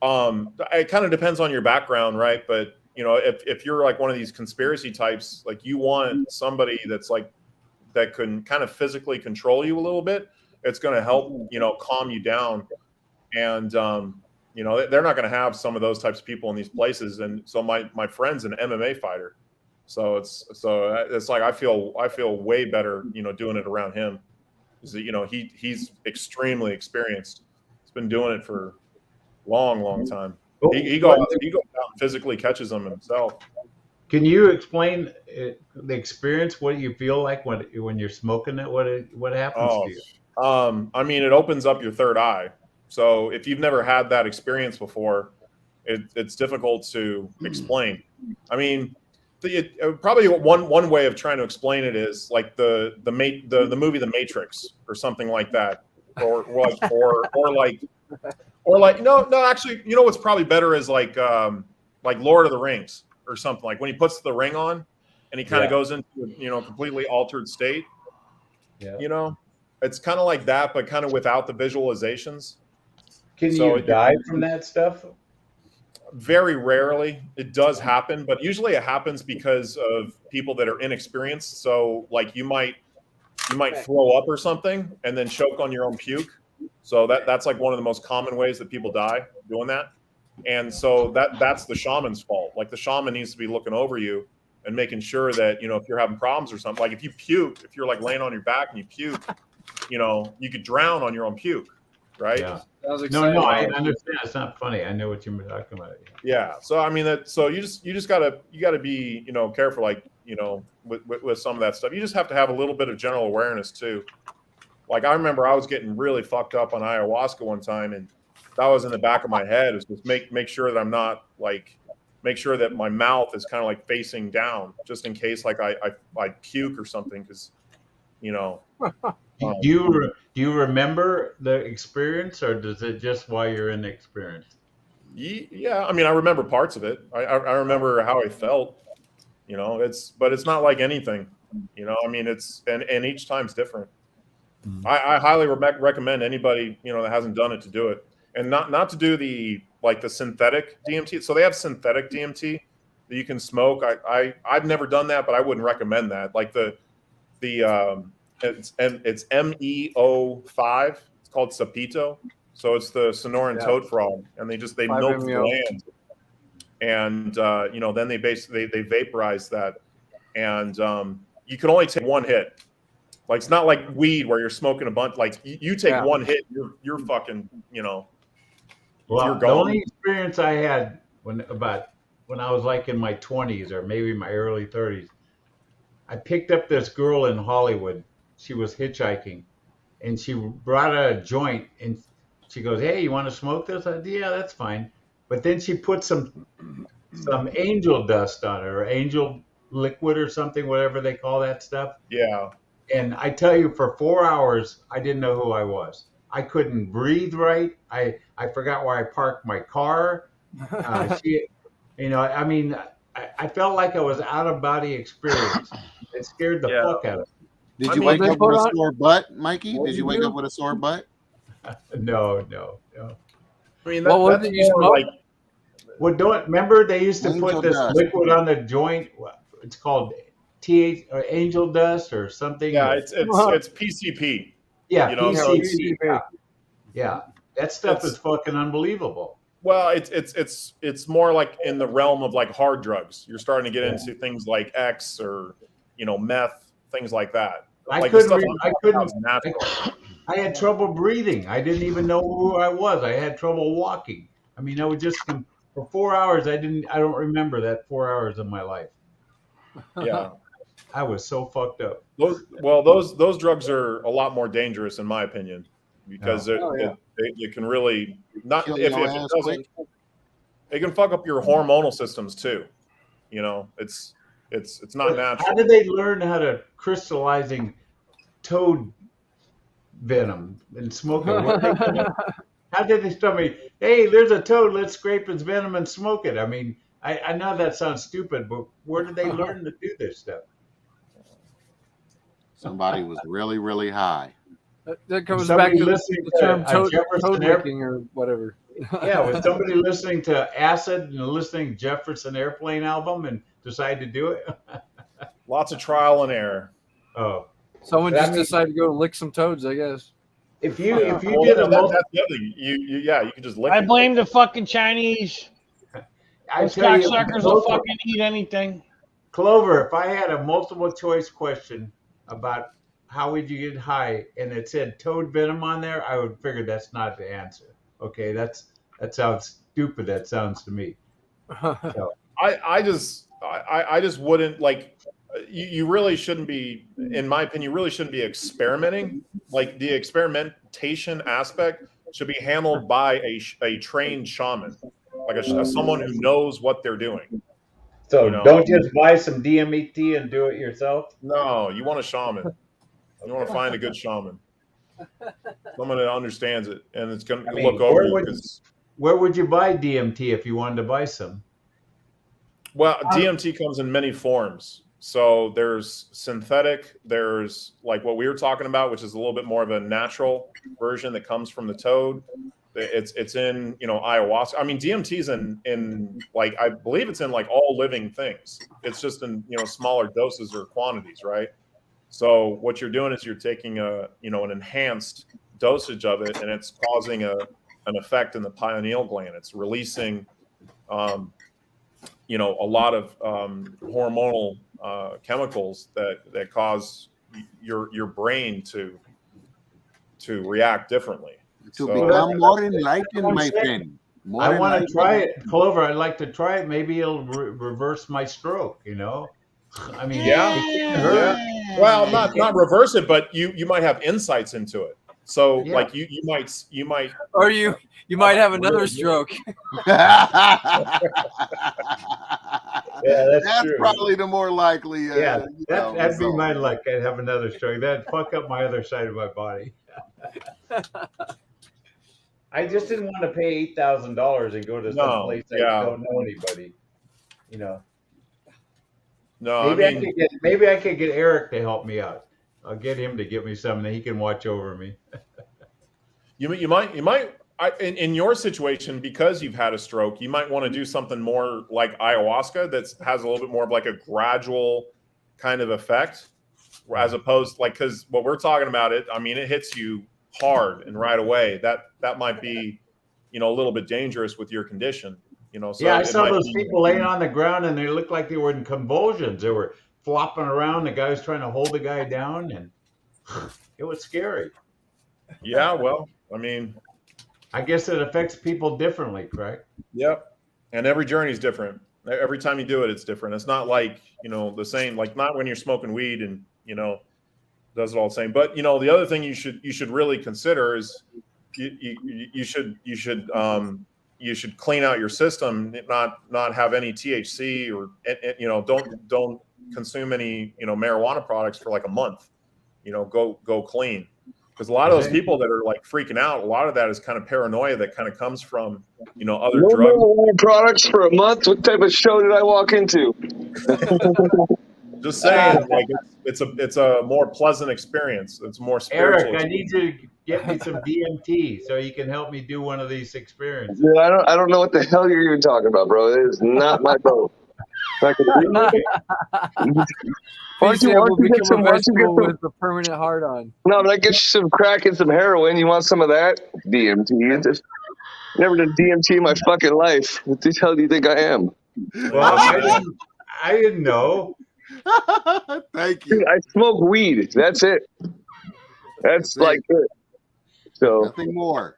it kind of depends on your background, right? But you know, if you're like one of these conspiracy types, like you want somebody that's like that can kind of physically control you a little bit. It's going to help, you know, calm you down, and you know, they're not going to have some of those types of people in these places. And so my friend's an MMA fighter. So it's like I feel way better, you know, doing it around him. Is that, you know, he's extremely experienced. He's been doing it for long time. He goes out and physically catches them himself. Can you explain the experience? What you feel like when you're smoking it? What happens to you? I mean, it opens up your third eye. So if you've never had that experience before, it's difficult to explain. I mean, probably one way of trying to explain it is like the movie The Matrix or something like that, or like no actually, you know what's probably better is like Lord of the Rings or something, like when he puts the ring on and he kind of goes into, you know, completely altered state. You know, it's kind of like that, but kind of without the visualizations. Can you die from that stuff? Very rarely. It does happen, but usually it happens because of people that are inexperienced. So like you might throw up or something and then choke on your own puke. So that's like one of the most common ways that people die doing that. And so that's the shaman's fault. Like the shaman needs to be looking over you and making sure that, you know, if you're having problems or something, like if you puke, if you're like laying on your back and you puke, you know, you could drown on your own puke, right? Yeah. No, I understand. It's not funny. I know what you're talking about. Yeah. So I mean, so you just gotta be, you know, careful, like, you know, with some of that stuff. You just have to have a little bit of general awareness too. Like I remember I was getting really fucked up on ayahuasca one time, and that was in the back of my head. Is just make sure that I'm not like, make sure that my mouth is kind of like facing down, just in case like I puke or something, because, you know. Do you remember the experience, or does it just while you're in the experience? Yeah, I mean, I remember parts of it. I remember how I felt. You know, but it's not like anything. You know, I mean, and each time's different. I highly recommend anybody, you know, that hasn't done it to do it, and not to do the synthetic DMT. So they have synthetic DMT that you can smoke. I've never done that, but I wouldn't recommend that. Like it's MEO5. It's called Sapito. So it's the Sonoran toad frog, and they milk the gland, and you know, then they vaporize that, and you can only take one hit. Like it's not like weed where you're smoking a bunch. Like you take one hit, you're fucking, you know. Well, you're gone. The only experience I had when I was like in my 20s or maybe my early 30s, I picked up this girl in Hollywood. She was hitchhiking, and she brought a joint, and she goes, "Hey, you want to smoke this?" I said, "Yeah, that's fine." But then she put some angel dust on it, or angel liquid or something, whatever they call that stuff. Yeah. And I tell you, for 4 hours, I didn't know who I was. I couldn't breathe right. I forgot where I parked my car. You know, I mean, I felt like I was out of body experience. It scared the fuck out of me. Did you wake up with a sore butt, Mikey? Did you wake up with a sore butt? No. I mean, what was it you smoked? Well, don't remember they used to Angel put this dust. liquid on the joint. It's called TH or angel dust or something. Yeah, it's PCP. Yeah, You know, so PCP. Yeah, that stuff is fucking unbelievable. Well, it's more like in the realm of like hard drugs. You're starting to get into things like X or meth, things like that. I had trouble breathing. I didn't even know who I was. I had trouble walking. I mean, I was just for 4 hours. I don't remember that 4 hours of my life. Yeah, I was so fucked up. Those drugs are a lot more dangerous in my opinion because it can really not if it doesn't. It can fuck up your hormonal systems too. It's not natural. How did they learn how to crystallizing toad venom and smoke it? How did they tell me, hey, there's a toad, let's scrape its venom and smoke it? I mean, I know that sounds stupid, but where did they learn to do this stuff? Somebody was really, really high. That comes back to the term toad licking or whatever. Yeah, was somebody listening to Acid and listening to Jefferson Airplane album and decided to do it? Lots of trial and error. Oh, someone just decided to go and lick some toads, I guess. If you did a you could just lick. I blame the fucking Chinese. Those cocksuckers will fucking eat anything. Clover, if I had a multiple choice question about how would you get high and it said toad venom on there, I would figure that's not the answer. Okay, that sounds stupid. That sounds to me. So. I just wouldn't like. You really shouldn't be, in my opinion, you really shouldn't be experimenting. Like the experimentation aspect should be handled by a trained shaman, like someone who knows what they're doing. So don't just buy some DMT and do it yourself. No, you want a shaman. You want to find a good shaman, someone that understands it, and it's going to look over you. Where would you buy DMT if you wanted to buy some? Well, DMT comes in many forms. So there's synthetic, there's like what we were talking about, which is a little bit more of a natural version that comes from the toad. It's in, ayahuasca. I mean, DMT is in like, I believe it's in like all living things. It's just in, smaller doses or quantities, right? So what you're doing is you're taking an enhanced dosage of it, and it's causing an effect in the pineal gland. It's releasing, a lot of hormonal chemicals that cause your brain to react differently. To become more enlightened, my friend. I want to try it, Clover. I'd like to try it. Maybe it'll reverse my stroke. I mean, yeah. Well, not reverse it, but you might have insights into it. So, like you might, or you might have another stroke. Yeah, that's true. Probably the more likely. That'd be my luck. I'd have another stroke. That'd fuck up my other side of my body. I just didn't want to pay $8,000 and go to some place I don't know anybody. No, maybe I could get Eric to help me out. I'll get him to give me something that he can watch over me. You might. In your situation, because you've had a stroke, you might want to do something more like ayahuasca that has a little bit more of like a gradual kind of effect, as opposed because what we're talking about, it hits you hard and right away. That might be, a little bit dangerous with your condition. So I saw those people laying on the ground and they looked like they were in convulsions. They were flopping around. The guy was trying to hold the guy down, and it was scary. Yeah, well, I guess it affects people differently, correct? Yep. And every journey is different. Every time you do it, it's different. It's not like, the same, like not when you're smoking weed and, does it all the same. But, the other thing you should really consider is you should clean out your system, not have any THC or, don't consume any, marijuana products for like a month, go clean. Because a lot of those people that are like freaking out, a lot of that is kind of paranoia that kind of comes from, other drugs. Products for a month? What type of show did I walk into? Just saying, like it's a more pleasant experience. It's more spiritual. Eric, I need you to get me some DMT so you can help me do one of these experiences. Dude, I don't know what the hell you're even talking about, bro. It is not my boat. Why He said we'll don't you get become some? a Why don't you get vegetable some? with a permanent heart on. No, but I get you some crack and some heroin. You want some of that? DMT. You just never done DMT in my fucking life. What the hell do you think I am? Well, I didn't know. Thank Dude, you. I smoke weed. That's it. That's like it. So Nothing more.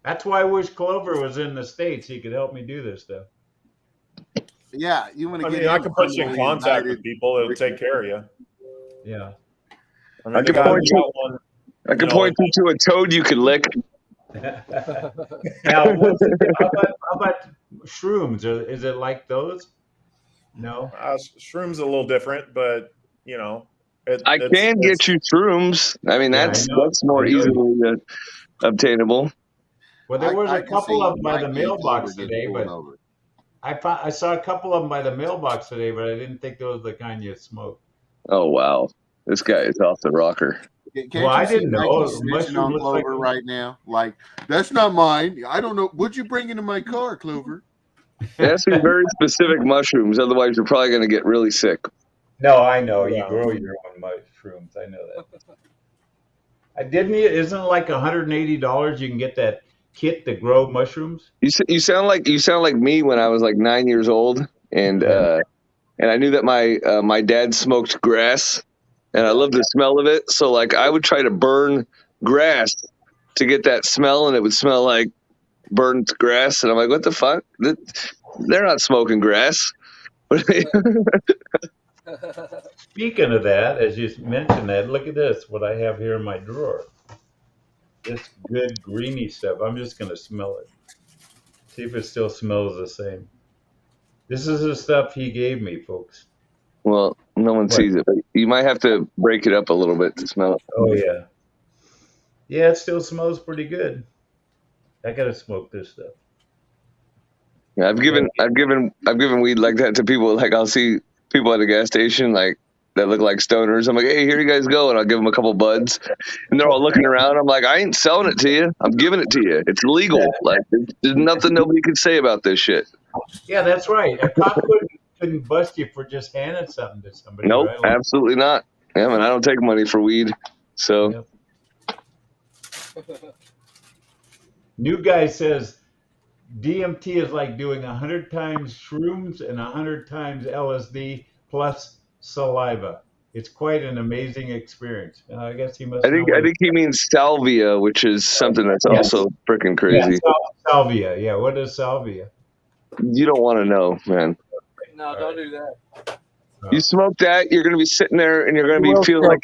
That's why I wish Clover was in the States. He could help me do this stuff. Yeah, you want to I get mean, I him can put you in criminally contact indicted. with people that'll take care of you. Yeah. I mean, I the can guy point who you. got one. I can point you to a toad you could lick. Now, how about shrooms? Is it like those? No. Shrooms a little different, but I can get you shrooms. I mean, Yeah, I that's know. more I know. easily obtainable. Well, there was I a can couple see of them by the Mikey and Clover mailbox getting today, pulled but over. I saw a couple of them by the mailbox today, but I didn't think those were the kind you smoke. Oh wow, this guy is off the rocker. Can't Well, I you see didn't know. Mikey snitching Mushroom on looks like Clover right now? Like, that's not mine. I don't know. What'd you bring into my car, Clover? It has to be very specific mushrooms, otherwise you're probably going to get really sick. No, I know. You Yeah. grow your own mushrooms. I know that. I didn't. Isn't it like $180 you can get that kit to grow mushrooms? You sound like me when I was like 9 years old, and I knew that my dad smoked grass, and I loved the smell of it. So like I would try to burn grass to get that smell, and it would smell like burnt grass, and I'm like, what the fuck? They're not smoking grass. Speaking of that, as you mentioned that, look at this. What I have here in my drawer. This good greeny stuff. I'm just going to smell it. See if it still smells the same. This is the stuff he gave me, folks. Well, no one sees it, but you might have to break it up a little bit to smell it. Oh yeah. Yeah, it still smells pretty good. I gotta smoke this stuff. Yeah, I've given weed like that to people. Like I'll see people at a gas station like that look like stoners. I'm like, hey, here you guys go, and I'll give them a couple buds, and they're all looking around. I'm like, I ain't selling it to you. I'm giving it to you. It's legal. Like there's nothing nobody can say about this shit. Yeah, that's right. A cop couldn't bust you for just handing something to somebody. Nope, right? absolutely not. Yeah, man, I don't take money for weed. So Yep. New guy says DMT is like doing 100 times shrooms and 100 times LSD plus saliva. It's quite an amazing experience. I guess he must. I think he means salvia, which is something that's also freaking crazy. Yeah, salvia. Yeah, what is salvia? You don't want to know, man. No, don't do that. You smoke that, you're going to be sitting there, and you're going to be feel like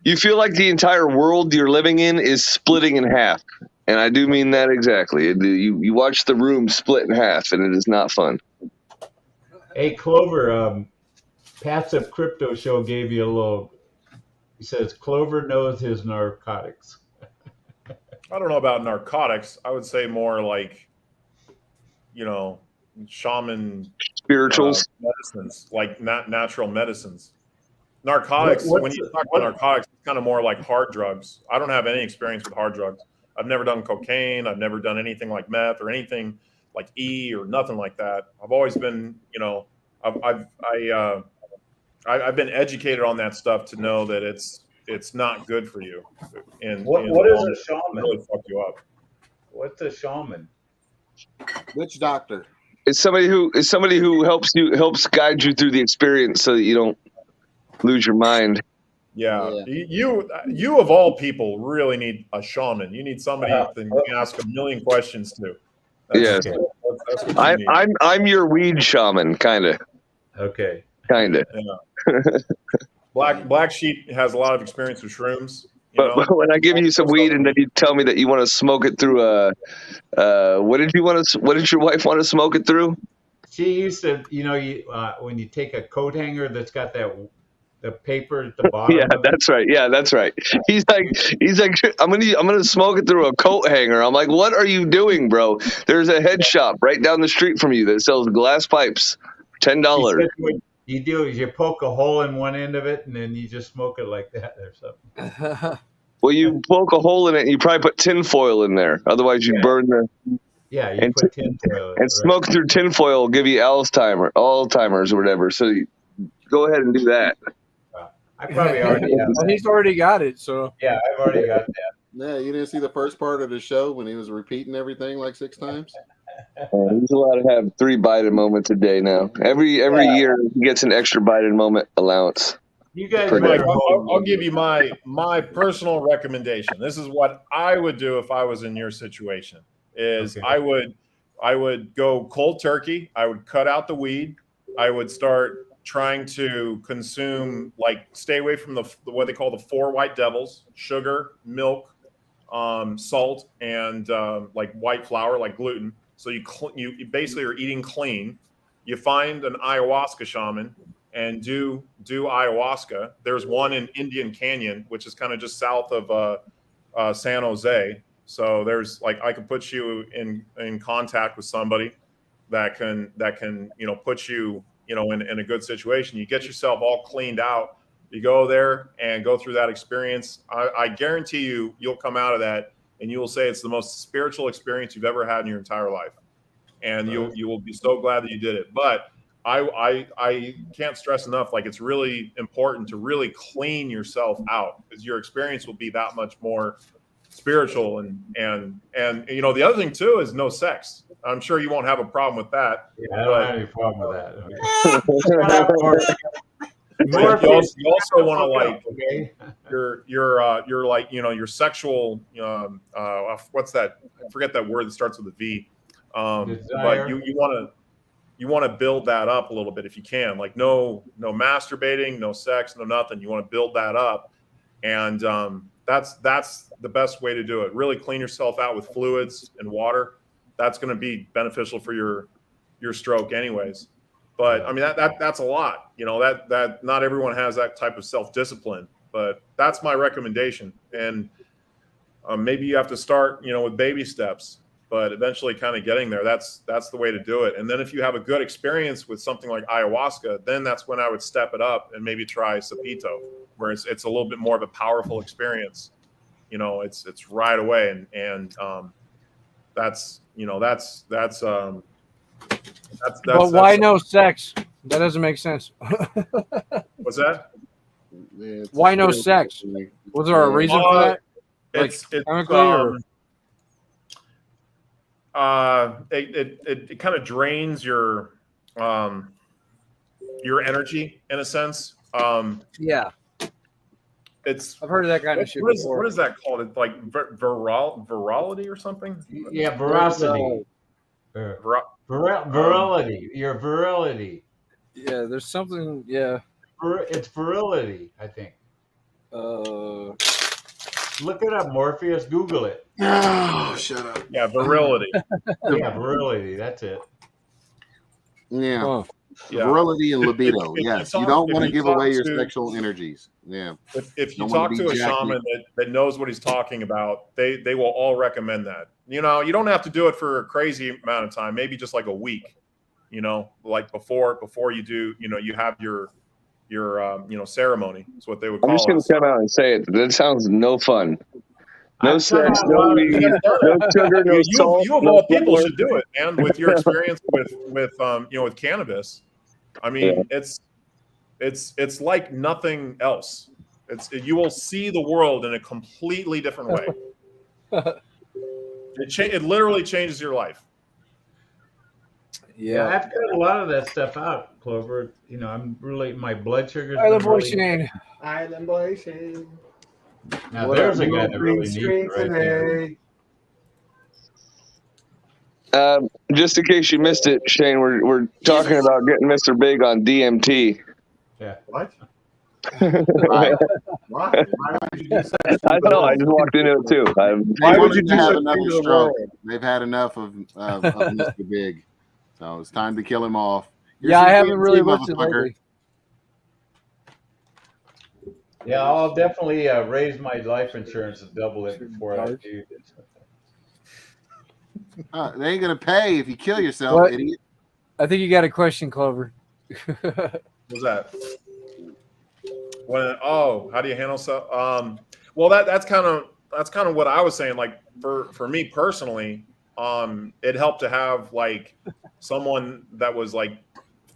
you feel like the entire world you're living in is splitting in half. And I do mean that exactly. You watch the room split in half, and it is not fun. Hey, Clover, Passive Crypto Show gave you a little. He says Clover knows his narcotics. I don't know about narcotics. I would say more like, shaman Spirituals, medicines, like natural medicines. Narcotics. When you talk about narcotics, it's kind of more like hard drugs. I don't have any experience with hard drugs. I've never done cocaine. I've never done anything like meth or anything like E or nothing like that. I've always been, I've been educated on that stuff to know that it's not good for you. And what is a shaman? Really fuck you up. What's a shaman? Witch doctor. it's somebody who helps guide you through the experience so that you don't lose your mind. Yeah. You of all people really need a shaman. You need somebody that you can ask a million questions to. Yes. That's what you need. I'm your weed shaman, kind of. Okay. Kind of. Yeah. BlackSheep has a lot of experience with shrooms. But when I give you some weed and then you tell me that you want to smoke it through what did your wife want to smoke it through? She used to, when you take a coat hanger that's got the paper at the bottom. Yeah, that's right. Yeah, that's right. He's like, I'm gonna smoke it through a coat hanger. I'm like, what are you doing, bro? There's a head shop right down the street from you that sells glass pipes, $10. What you do is you poke a hole in one end of it and then you just smoke it like that or something. Well, you poke a hole in it, and you probably put tinfoil in there. Otherwise, you burn the. Yeah, you And, put tinfoil in and it, smoke through tinfoil will give you Alzheimer's or whatever. So you go ahead and do that. right? I probably already have Well, that. he's already got it, so Yeah, I've already got that. Yeah, you didn't see the first part of the show when he was repeating everything like 6 times? He's allowed to have 3 Biden moments a day now. Every year he gets an extra Biden moment allowance. You guys Per Mike, day. I'll give you my personal recommendation. This is what I would do if I was in your situation. Is Okay. I would go cold turkey. I would cut out the weed. I would start trying to consume, like, stay away from the what they call the 4 white devils: sugar, milk, salt, and like white flour, like gluten. So you basically are eating clean. You find an ayahuasca shaman and do ayahuasca. There's one in Indian Canyon, which is kind of just south of San Jose. So there's, like, I can put you in contact with somebody that can put you in a good situation. You get yourself all cleaned out. You go there and go through that experience. I guarantee you'll come out of that and you will say it's the most spiritual experience you've ever had in your entire life, and you will be so glad that you did it. But I can't stress enough, like, it's really important to really clean yourself out, because your experience will be that much more spiritual. And the other thing too is no sex. I'm sure you won't have a problem with that. Yeah, I don't have any problem with that. Okay. You also want to, like, okay? your like, your sexual what's that? I forget that word that starts with a V. But you want to build that up a little bit if you can. Like, no masturbating, no sex, no nothing. You want to build that up, and that's the best way to do it. Really clean yourself out with fluids and water. That's going to be beneficial for your stroke, anyways. But I mean, that's a lot. That not everyone has that type of self-discipline. But that's my recommendation. And maybe you have to start, with baby steps, but eventually kind of getting there. That's the way to do it. And then if you have a good experience with something like ayahuasca, then that's when I would step it up and maybe try sapito, where it's a little bit more of a powerful experience. It's right away. And that's but why no sex? That doesn't make sense. What's that? Yeah, Why no sex? Was there a reason for that? It's chemically, or? It kind of drains your energy, in a sense. Yeah, I've heard of that kind of shit before. What is that called? It's like virality or something? Yeah, veracity. Virility. Your virility. Yeah, there's something. Yeah, It's virility, I think. Look it up, Morpheus. Google it. Oh, shut up. Yeah, virility. Yeah, virility. That's it. Yeah. Oh. Yeah. Virility and libido. Yes. You don't want to give away your to- sexual energies. Yeah. If you Don't talk wanna to be a shaman that knows what he's talking about, they will all recommend that. You don't have to do it for a crazy amount of time. Maybe just like a week. Like before you do. You have your ceremony. Is what they would call I'm just going it. to come out and say it. That sounds no fun. No I've sex, done a no lot of- weed, no sugar, no salt. You of no all people flour. should do it, man. With your experience with cannabis, I mean, it's like nothing else. You will see the world in a completely different way. It literally changes your life. Yeah, I've got a lot of that stuff out, Clover. I'm really, my blood sugar's Island been Boy really. Shane. Island Boy Shane. Now there's a guy that really needs it right there. Just in case you missed it, Shane, we're talking about getting Mr. Big on DMT. Yeah. What? Right. Why? Why would you do such a I don't know. I just walked into it too. Why would you do have such another thing to the stroke? world? They've had enough of Mr. Big. So it's time to kill him off. Here's Yeah, I your haven't really DMT, looked at motherfucker. lately. Yeah, I'll definitely raise my life insurance and double it before I do this. They ain't gonna pay if you kill yourself, What? idiot. I think you got a question, Clover. What's that? How do you handle stuff? Well, that's kind of what I was saying. Like for me personally, it helped to have like someone that was like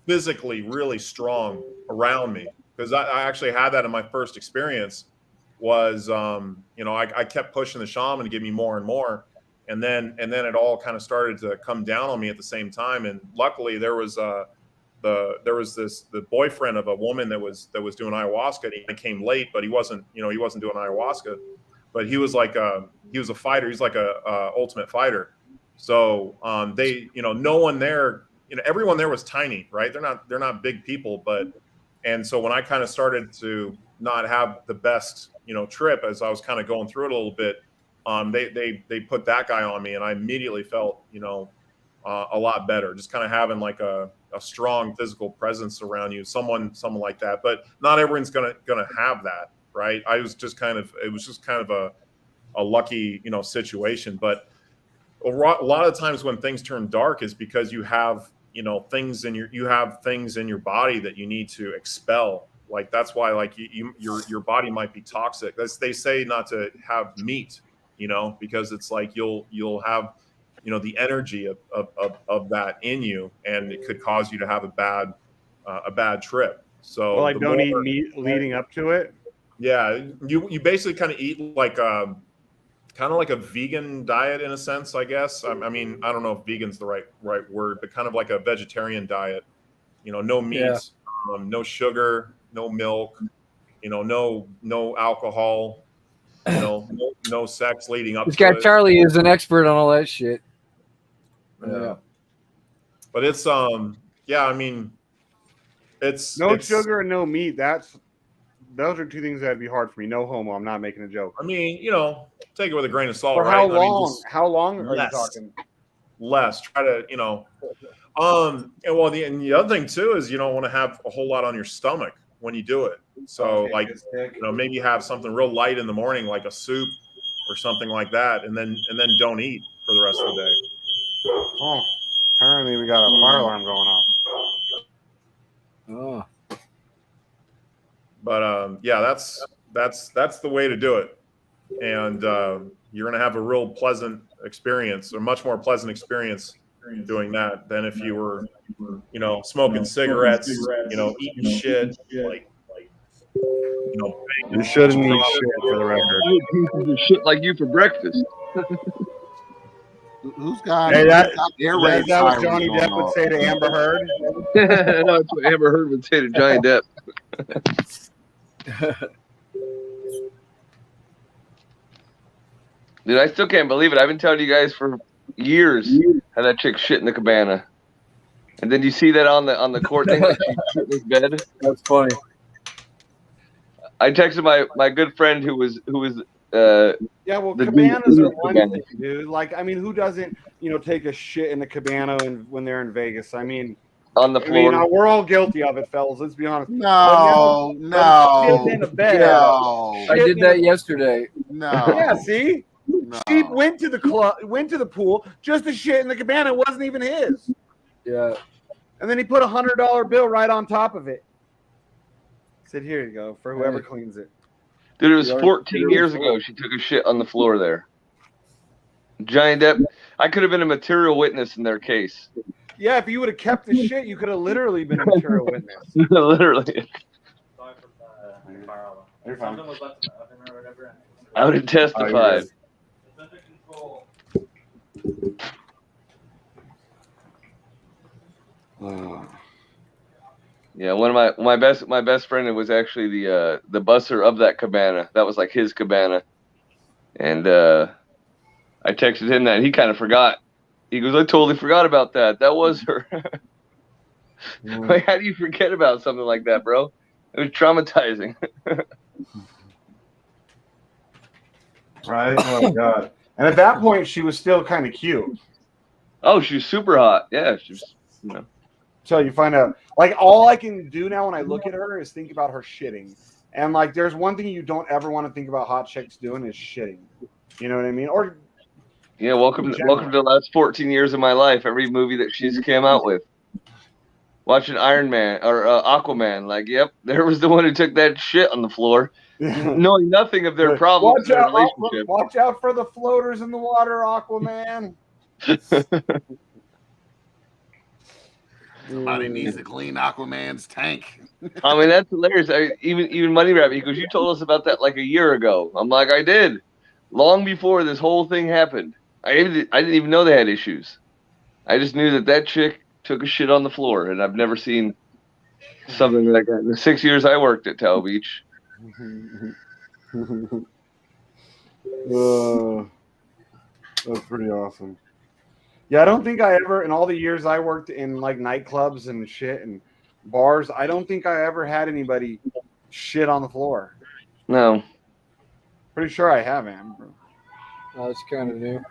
physically really strong around me, because I actually had that in my first experience. Was I kept pushing the shaman to give me more and more, and then it all kind of started to come down on me at the same time. And luckily there was the boyfriend of a woman that was doing ayahuasca. And he came late, but he wasn't doing ayahuasca, but he was a fighter. He's like a ultimate fighter. So they, no one there, everyone there was tiny, right? They're not big people, and so when I kind of started to not have the best, trip, as I was kind of going through it a little bit, they put that guy on me, and I immediately felt, a lot better, just kind of having like a strong physical presence around you, someone like that. But not everyone's gonna have that, right? It was just kind of a lucky, situation. But a lot of times when things turn dark is because you have, things in your body that you need to expel. Like that's why, like your body might be toxic. They say not to have meat, because it's like you'll have, the energy of that in you, and it could cause you to have a bad trip. So well, I don't eat meat leading up to it. Yeah, you basically kind of eat like kind of like a vegan diet in a sense, I guess. I mean, I don't know if vegan's the right word, but kind of like a vegetarian diet. No meat, no sugar, no milk, no alcohol, no sex leading up This to guy it. Charlie is an expert on all that shit. Yeah. But it's yeah, I mean, it's sugar and no meat. Those are two things that'd be hard for me. No homo. I'm not making a joke. I mean, take it with a grain of salt. For right? how I mean, long? How long are you talking? Less. Try to, and well, the other thing too is you don't want to have a whole lot on your stomach when you do it. So like, maybe have something real light in the morning, like a soup or something like that, and then don't eat for the rest of the day. Oh, apparently we got a fire alarm going off. Oh. But yeah, that's the way to do it, and you're gonna have a real pleasant experience, a much more pleasant experience doing that than if you were, smoking cigarettes, eating shit, like you shouldn't eat shit for the record. Shit like you for breakfast. Who's got? Hey, that was Johnny Depp would say to Amber Heard. No, that's what Amber Heard would say to Johnny Depp. Dude, I still can't believe it. I've been telling you guys for years how that chick shit in the cabana, and then you see that on the court thing, like she shit in his bed. That's funny. I texted my good friend who was yeah, well, cabanas are one thing, dude. Like, I mean, who doesn't, take a shit in the cabana when they're in Vegas? I mean, on the floor. I mean, we're all guilty of it, fellas. Let's be honest. No. In the bed. No. I did that yesterday. No. Yeah, see? No. Sheep went to the the pool just to shit in the cabana. It wasn't even his. Yeah. And then he put $100 bill right on top of it. Said, "Here you go for whoever cleans it." Dude, it was 14 years ago. She took a shit on the floor there. Johnny Depp. I could have been a material witness in their case. Yeah, if you would have kept the shit, you could have literally been a material witness. Literally. You're fine. I would have testified. Yeah, one of my best friend, it was actually the busser of that cabana. That was like his cabana, and I texted him that, and he kind of forgot. He goes, "I totally forgot about that. That was her." Like, how do you forget about something like that, bro? It was traumatizing. Right? Oh God! And at that point, she was still kind of cute. Oh, she was super hot. Yeah, she was. So you find out, like, all I can do now when I look at her is think about her shitting. And like, there's one thing you don't ever want to think about hot chicks doing is shitting. You know what I mean? Or welcome to the last 14 years of my life. Every movie that she's came out with. watching Iron Man or Aquaman. Like, yep, there was the one who took that shit on the floor, knowing nothing of their problems in their relationship. Watch out for the floaters in the water, Aquaman. Somebody needs to clean Aquaman's tank. I mean, that's hilarious. Even Money Rabbit, he goes, "You told us about that like a year ago." I'm like, "I did, long before this whole thing happened. I didn't even know they had issues. I just knew that chick took a shit on the floor, and I've never seen something like that in the 6 years I worked at Tail Beach." That's pretty awesome. Yeah, I don't think I ever, in all the years I worked in like nightclubs and shit and bars, I don't think I ever had anybody shit on the floor. No. Pretty sure I haven't. Oh, it's kind of new.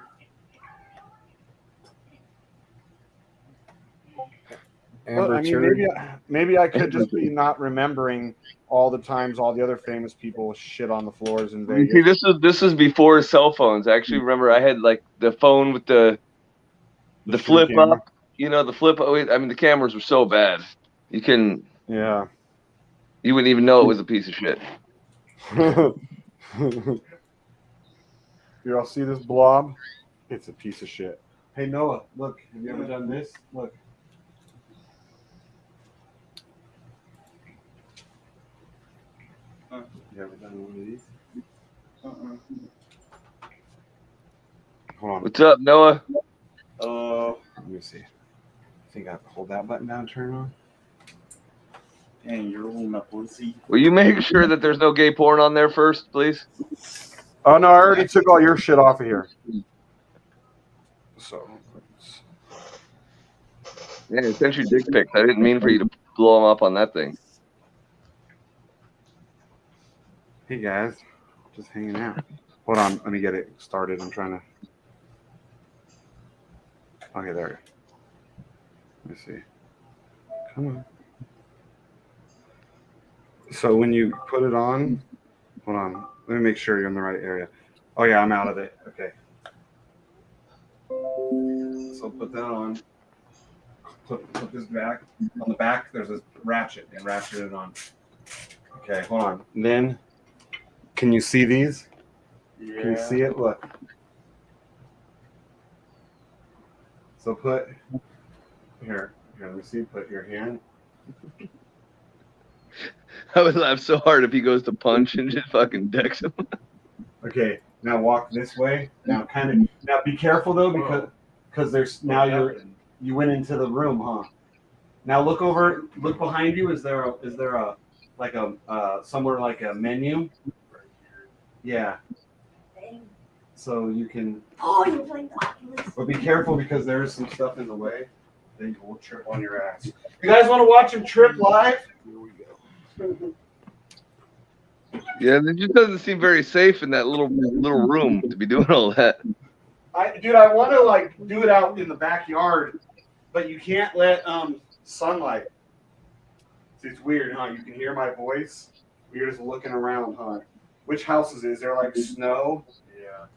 Well, I mean, maybe I could just be not remembering all the times all the other famous people shit on the floors in Vegas. See, this was before cell phones. I actually remember I had like the phone with the flip up, the flip. I mean, the cameras were so bad, you wouldn't even know it was a piece of shit. Here, I'll see this blob. It's a piece of shit. Hey Noah, look, have you ever done this? Look. You ever done one of these? Hold on. What's up, Noah? Let me see. I think I have to hold that button down and turn on. And you're rolling up pussy. Will you make sure that there's no gay porn on there first, please? Oh no, I already took all your shit off of here. So. Yeah, I sent you dick pics. I didn't mean for you to blow them up on that thing. Hey guys, just hanging out. Hold on, let me get it started. I'm trying to. Okay, there. Let me see. Come on. So when you put it on, hold on. Let me make sure you're in the right area. Oh yeah, I'm out of it. Okay. So put that on. Put this back. On the back, there's this ratchet, and ratchet it on. Okay, hold on. And then, can you see these? Yeah. Can you see it? Look. So put here. Let me see. Put your hand. I would laugh so hard if he goes to punch and just fucking decks him. Okay, now walk this way. Now be careful though, because there's now you went into the room, huh? Now look behind you. Is there a like a somewhere like a menu? Yeah. So you can. Oh, you're playing Oculus. But be careful because there is some stuff in the way. Then you will trip on your ass. You guys want to watch him trip live? Here we go. Yeah, it just doesn't seem very safe in that little room to be doing all that. Dude, I want to like do it out in the backyard, but you can't let sunlight. See, it's weird, huh? You can hear my voice. You're just looking around, huh? Which houses is there like snow? Yeah.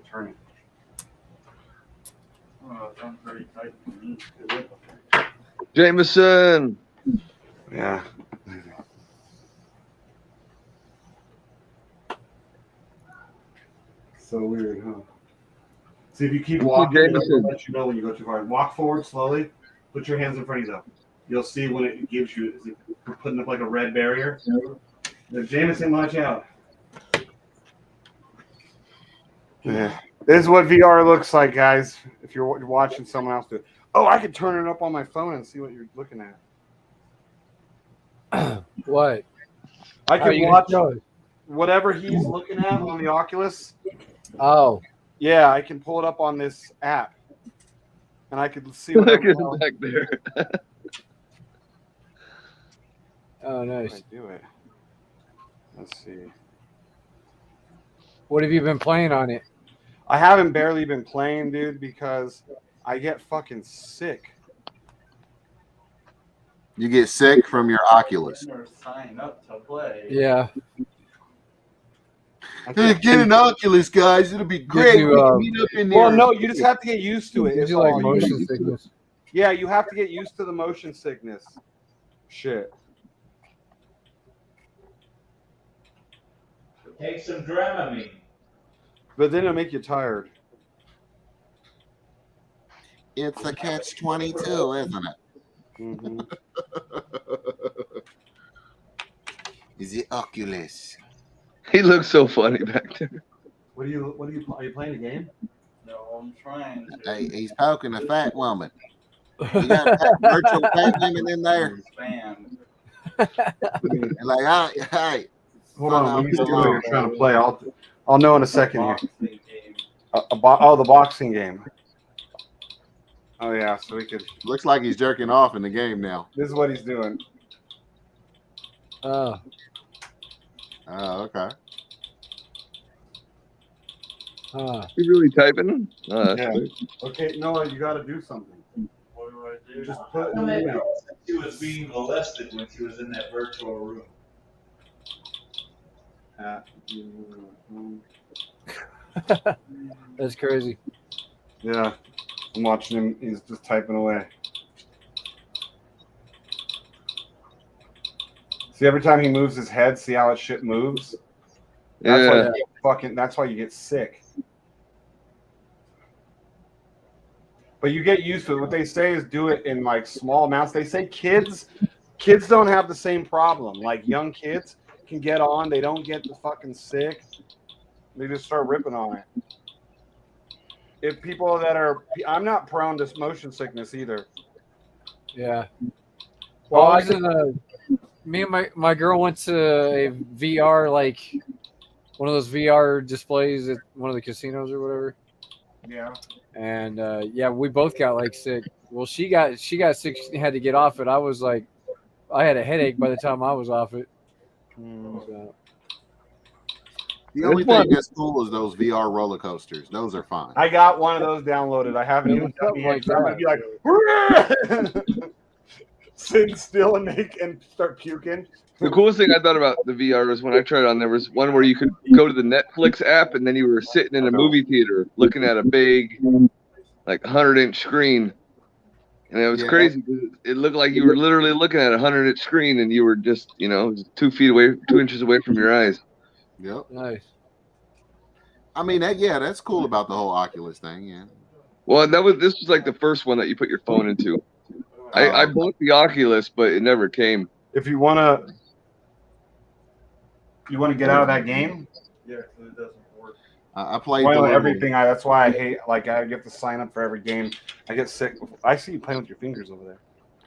Turn it. Oh, it sounds very tight to me. Jameson. Yeah. So weird, huh? See, if you keep walking, it'll let you know when you go too far. Walk forward slowly. Put your hands in front of you, though. You'll see when it gives you, is it putting up like a red barrier? The Jameson, watch out. Yeah. This is what VR looks like, guys. If you're watching someone else do it. Oh, I could turn it up on my phone and see what you're looking at. What? I can watch whatever he's looking at on the Oculus. Oh. Yeah, I can pull it up on this app. And I could see what back there. Oh, nice. I do it. Let's see. What have you been playing on it? I haven't barely been playing, dude, because I get fucking sick. You get sick from your Oculus. Sign up to play. Yeah. Hey, get an Oculus, guys. It'll be great. you, We can meet up in there. Well, no, you just have to get used to it. Gives It's you like all. motion sickness. Yeah, you have to get used to the motion sickness. Shit. Take some Dramamine. But then it'll make you tired. It's a catch-22, isn't it? Mm-hmm. Is it Oculus? He looks so funny back there. Are you playing a game? No, I'm trying to. Hey, he's poking a fat woman. You got a virtual fat women in there? Expand. And like, hey. Hold on, let me see what you're trying to play. I'll know in a second here. The boxing game. Oh yeah, so we could. Looks like he's jerking off in the game now. This is what he's doing. Oh, okay. You really typing? Oh, that's Yeah. good. Okay, Noah, you got to do something. What do I do? Just put. She was being molested when she was in that virtual room. That's crazy. Yeah, I'm watching him. He's just typing away. See, every time he moves his head, see how it shit moves? That's why Yeah. you get fucking. That's why you get sick. But you get used to it. What they say is do it in like small amounts. They say kids don't have the same problem. Like young kids can get on. They don't get the fucking sick. They just start ripping on it. If people that are, I'm not prone to motion sickness either. Yeah. Well, I was in me and my girl went to a VR, like one of those VR displays at one of the casinos or whatever. Yeah. And yeah, we both got like sick. Well, she got sick. She had to get off it. I was like, I had a headache by the time I was off it. So. The only thing that's cool is those VR roller coasters. Those are fine. I got one of those downloaded. I haven't even done it yet. I'm gonna be like, sit still and start puking. The coolest thing I thought about the VR was when I tried it on, there was one where you could go to the Netflix app and then you were sitting in a movie theater looking at a big, like 100-inch screen. And it was crazy because it looked like you were literally looking at a 100-inch screen and you were just, 2 inches away from your eyes. Yep. Nice. I mean, that's cool about the whole Oculus thing, yeah. Well, this was like the first one that you put your phone into. I bought the Oculus, but it never came. If you wanna get out of that game, Yeah, because it doesn't work. I played everything. That's why I hate. Like I have to sign up for every game. I get sick. I see you playing with your fingers over there.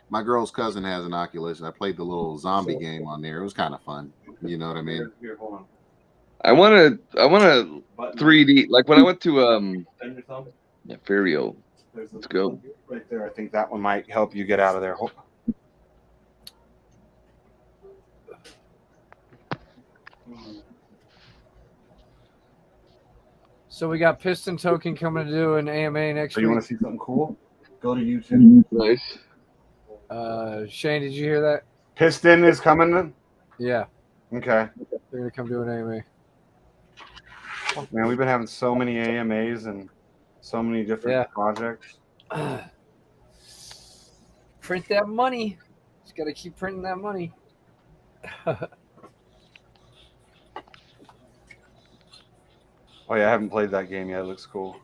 My girl's cousin has an Oculus, and I played the little zombie game on there. It was kind of fun. You know what I mean? Here, hold on. I want to 3D, like when I went to Ferio. Let's go. Right there. I think that one might help you get out of there. Hold on. So we got Piston Token coming to do an AMA next So week. you want to see something cool? Go to YouTube. Nice. Shane, did you hear that? Piston is coming. Yeah. Okay. They're gonna come do an AMA. Man, we've been having so many AMAs and so many different projects. Print that money. Just gotta keep printing that money. Oh yeah, I haven't played that game yet. It looks cool.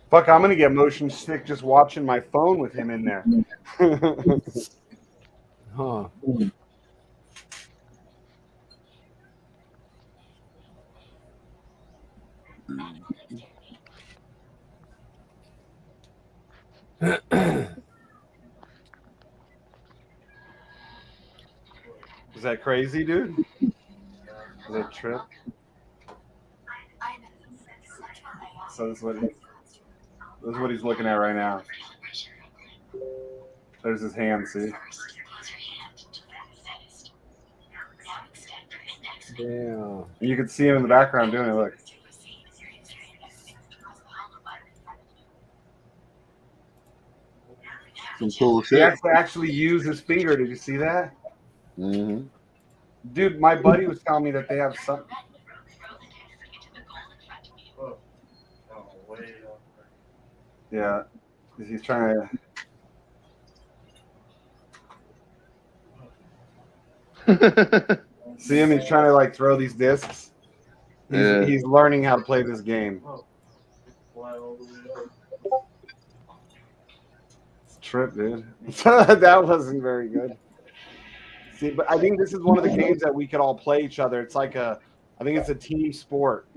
Fuck, I'm gonna get motion sick just watching my phone with him in there. Huh. Is that crazy, dude? Is that a trip? So this is what he's looking at right now. There's his hand, see? Damn. You can see him in the background doing it, look. Some cool He shit. has to actually use his finger. Did you see that? Mm-hmm. Dude, my buddy was telling me that they have some. Yeah, he's trying to see him. He's trying to like throw these discs. He's learning how to play this game. Trip, dude. That wasn't very good. See, but I think this is one of the games that we could all play each other. It's like I think it's a team sport.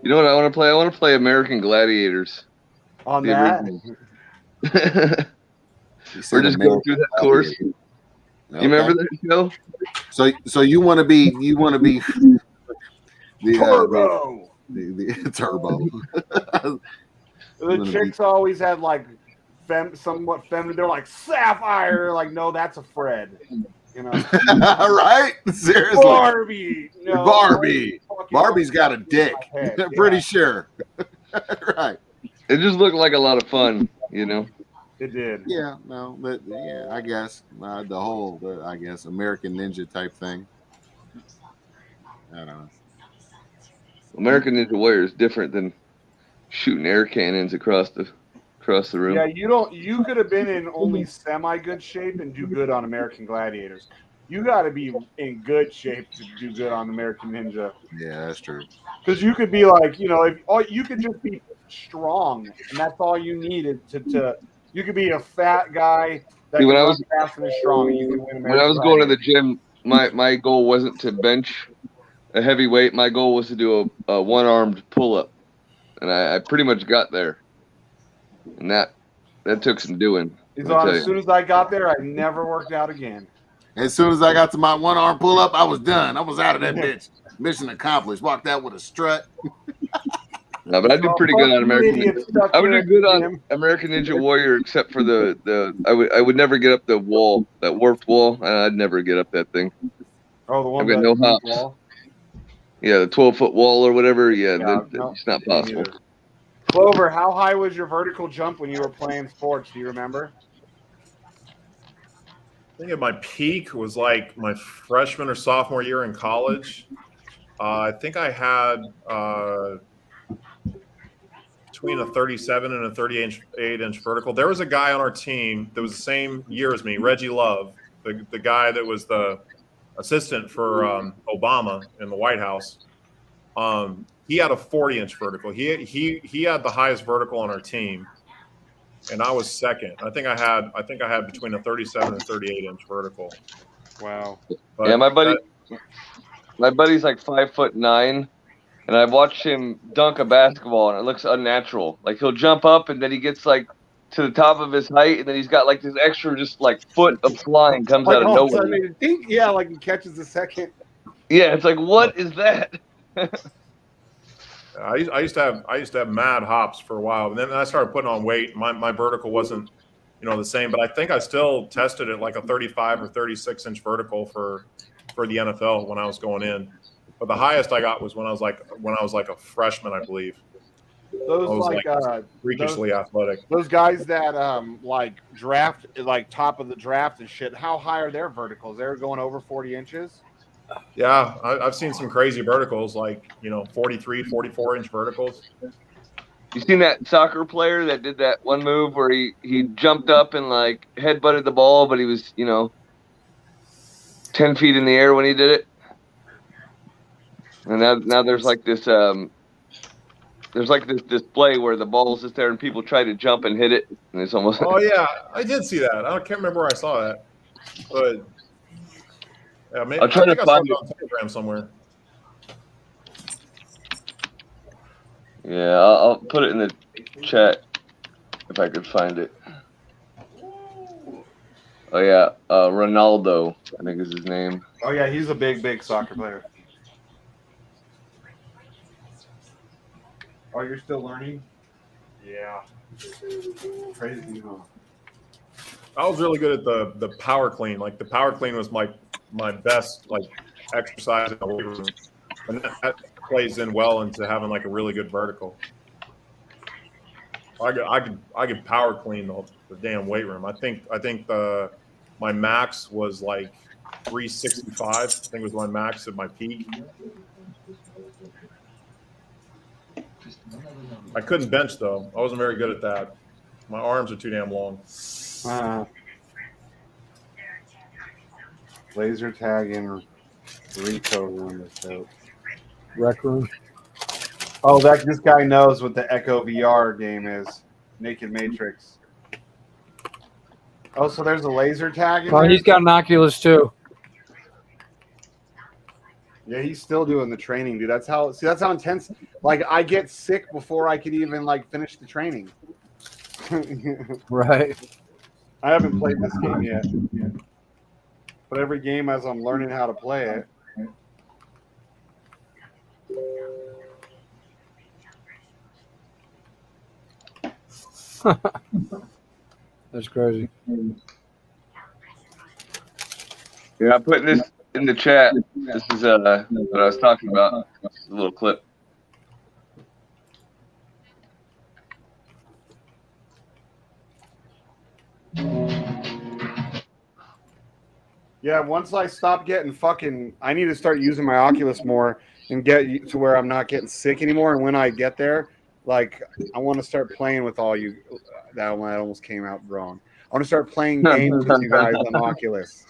You know what I want to play? I want to play American Gladiators. On that? We're just going through that course. Okay. You remember that show? So you want to be the Turbo. The Turbo. The chicks always had like somewhat feminine. They're like Sapphire. Like, no, that's a Fred. You know, right? Seriously, Barbie. No, Barbie's got a dick. Pretty sure. Right. It just looked like a lot of fun, you know. It did. Yeah. No. But yeah, I guess the whole, I guess, American Ninja type thing. I don't know. American Ninja Warrior is different than shooting air cannons across the room. Yeah, you could have been in only semi good shape and do good on American Gladiators. You got to be in good shape to do good on American Ninja. Yeah, that's true. Because you could be like, you could just be strong, and that's all you needed to. You could be a fat guy that See, can run fast and is strong, and you can win American When I was going to the gym, my goal wasn't to bench a heavy weight. My goal was to do a one-armed pull-up, and I pretty much got there. And that took some doing. As soon as I got there, I never worked out again. As soon as I got to my one-arm pull-up, I was done. I was out of that bitch. Mission accomplished. Walked out with a strut. No, but I did pretty good on American Ninja. I would do good on American Ninja Warrior, except for I would never get up the wall, that warped wall. I'd never get up that thing. Oh, the one I've got no hops. Wall? Yeah, the 12-foot wall or whatever. Yeah, it's not possible. Clover, how high was your vertical jump when you were playing sports? Do you remember? I think at my peak was like my freshman or sophomore year in college. I think I had between a 37 and a 38-inch vertical. There was a guy on our team that was the same year as me, Reggie Love, the guy that was the assistant for Obama in the White House. He had a 40-inch vertical. He had the highest vertical on our team, and I was second. I think I had between a 37 and 38-inch vertical. Wow. But yeah, my buddy's like 5'9", and I've watched him dunk a basketball, and it looks unnatural. Like he'll jump up, and then he gets like to the top of his height, and then he's got like this extra just like foot of flying comes out of nowhere. Yeah, like he catches a second. Yeah, it's like, what is that? I used to have mad hops for a while, and then I started putting on weight. My vertical wasn't, the same, but I think I still tested it like a 35 or 36-inch vertical for the NFL when I was going in. But the highest I got was when I was like a freshman, I believe. Those I was freakishly athletic. Those guys that like draft like top of the draft and shit. How high are their verticals? They're going over 40 inches. Yeah, I've seen some crazy verticals, like 43, 44-inch verticals. You seen that soccer player that did that one move where he jumped up and like headbutted the ball, but he was 10 feet in the air when he did it. And now there's like this display where the ball's just there and people try to jump and hit it, and it's almost. Oh yeah, I did see that. I can't remember where I saw that, but yeah, maybe I'll try to find it on Telegram somewhere. Yeah, I'll put it in the chat if I could find it. Oh yeah, Ronaldo, I think is his name. Oh yeah, he's a big soccer player. Oh, you're still learning? Yeah. Crazy, huh? I was really good at the power clean. Like the power clean was my best like exercise in the weight room, and that plays in well into having like a really good vertical. I could power clean the damn weight room. I think my max was like 365. I think was my max at my peak. I couldn't bench though. I wasn't very good at that. My arms are too damn long. Laser tag in Rico room is dope. Rec room. Oh, this guy knows what the Echo VR game is. Naked Matrix. Oh, so there's a laser tag in Oh, there? he's got an Oculus too. Yeah, he's still doing the training, dude. That's how intense. Like, I get sick before I could even like finish the training. Right. I haven't played this game yet. But every game as I'm learning how to play it. That's crazy. Yeah, I'm putting this in the chat. This is what I was talking about. This is a little clip. Yeah, once I stop getting I need to start using my Oculus more and get to where I'm not getting sick anymore. And when I get there, like, I want to start playing with all you. That one almost came out wrong. I want to start playing games with you guys on Oculus.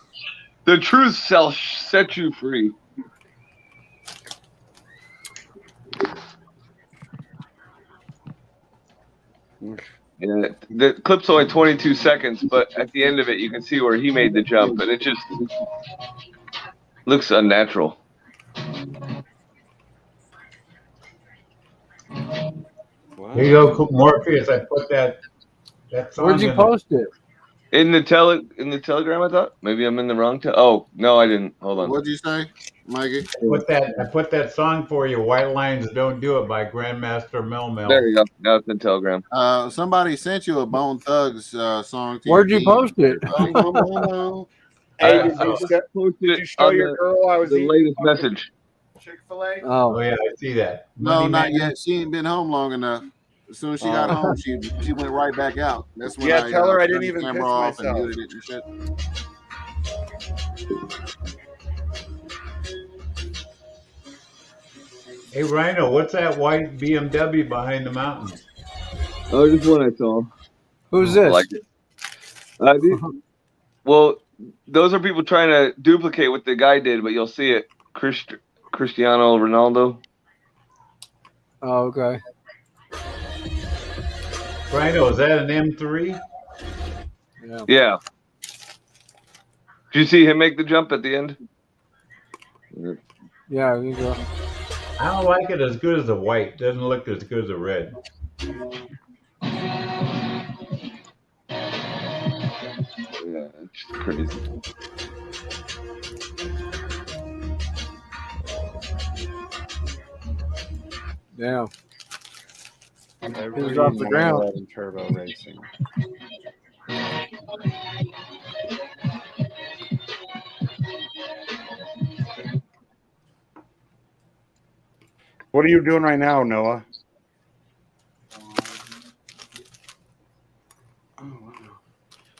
The truth shall set you free. Yeah, the clip's only 22 seconds, but at the end of it, you can see where he made the jump, and it just looks unnatural. Here you go, Morpheus. I put that song. Where'd you post it? In the Telegram, I thought. Maybe I'm in the wrong. Oh no, I didn't. Hold on. What'd you say, Mikey? I put that song for you. White Lions Don't Do It by Grandmaster Mel. There you go. Now it's in Telegram. Somebody sent you a Bone Thugs song. To Where'd you post it? Hey, did you show your girl I was the eating latest message? Chick-fil-A? Oh yeah, I see that. No, Money not Man? yet. She ain't been home long enough. As soon as she got home, she went right back out. That's when Yeah, tell her I didn't turned even the piss camera off and myself. muted it and shit. Hey Rhino, what's that white BMW behind the mountains? Oh, just one I saw. Who's I this? like it. Well, those are people trying to duplicate what the guy did, but you'll see it. Cristiano Ronaldo. Oh, okay. Rhino, is that an M3? Yeah. Did you see him make the jump at the end? Yeah, you go. I don't like it as good as the white. Doesn't look as good as the red. Yeah, it's crazy. Damn. Every off the ground. in turbo racing. What are you doing right now, Noah? Oh, wow.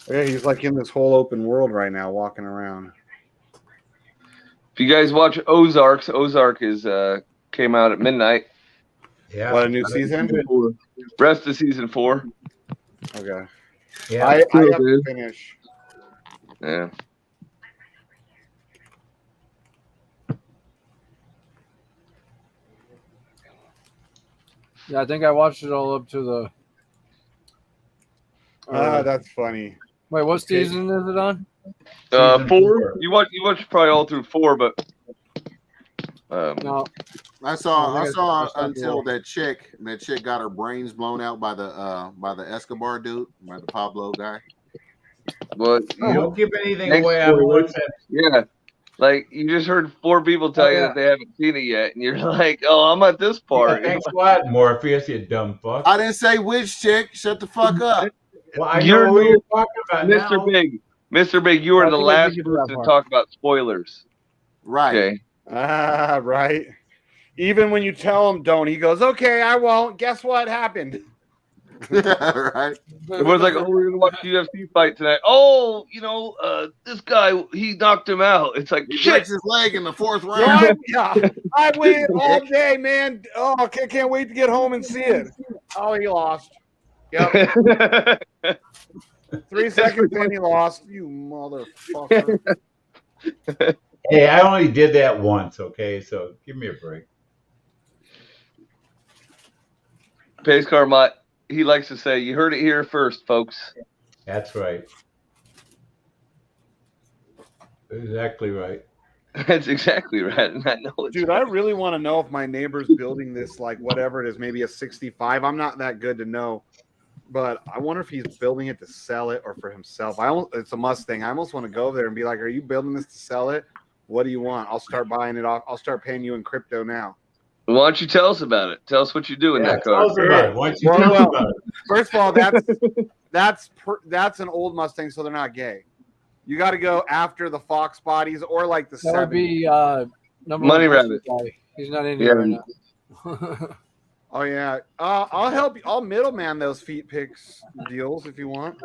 Yeah, he's like in this whole open world right now, walking around. If you guys watch Ozark is came out at midnight. Yeah. What, a new season? Rest of season 4. Okay. Yeah. I have to finish. Yeah. Yeah, I think I watched it all up to the. That's funny. Wait, what season is it on? 4. You watched probably all through 4, but no. I saw until that chick got her brains blown out by the Escobar dude, by the Pablo guy. But don't give anything away. I watched that. Yeah. Like, you just heard 4 people tell you that they haven't seen it yet, and you're like, oh, I'm at this part. Yeah, thanks a lot, Morpheus, you dumb fuck. I didn't say which chick. Shut the fuck up. Well, I know who you're talking about Mr. now. Big. Mr. Big, you are the last person to talk about spoilers. Right. Okay. Right. Even when you tell him don't, he goes, okay, I won't. Guess what happened? Right. Everyone's like, "Oh, we're gonna watch the UFC fight tonight." Oh, this guy, he knocked him out. It's like He shit. breaks his leg in the 4th Well, round. I waited all day, man. Oh, can't wait to get home and see it. Oh, he lost. Yep. 3 seconds in, he lost. You motherfucker. Hey, I only did that once, okay? So give me a break. Pace Carmot, he likes to say, "You heard it here first, folks." That's right. Exactly right. That's exactly right. And I know it's Dude, right. I really want to know if my neighbor's building this, like whatever it is, maybe a 65. I'm not that good to know, but I wonder if he's building it to sell it or for himself. It's a Mustang. I almost want to go there and be like, "Are you building this to sell it? What do you want? I'll start buying it off. I'll start paying you in crypto now." Why don't you tell us about it? Tell us what you do in that car. Tell us about it. Why don't you tell us about it? First of all, that's an old Mustang, so they're not gay. You got to go after the Fox bodies or like the That would 70s. be number Money one Rabbit. guy. He's not in here right now. Oh yeah, I'll help you. I'll middleman those feet pics deals if you want.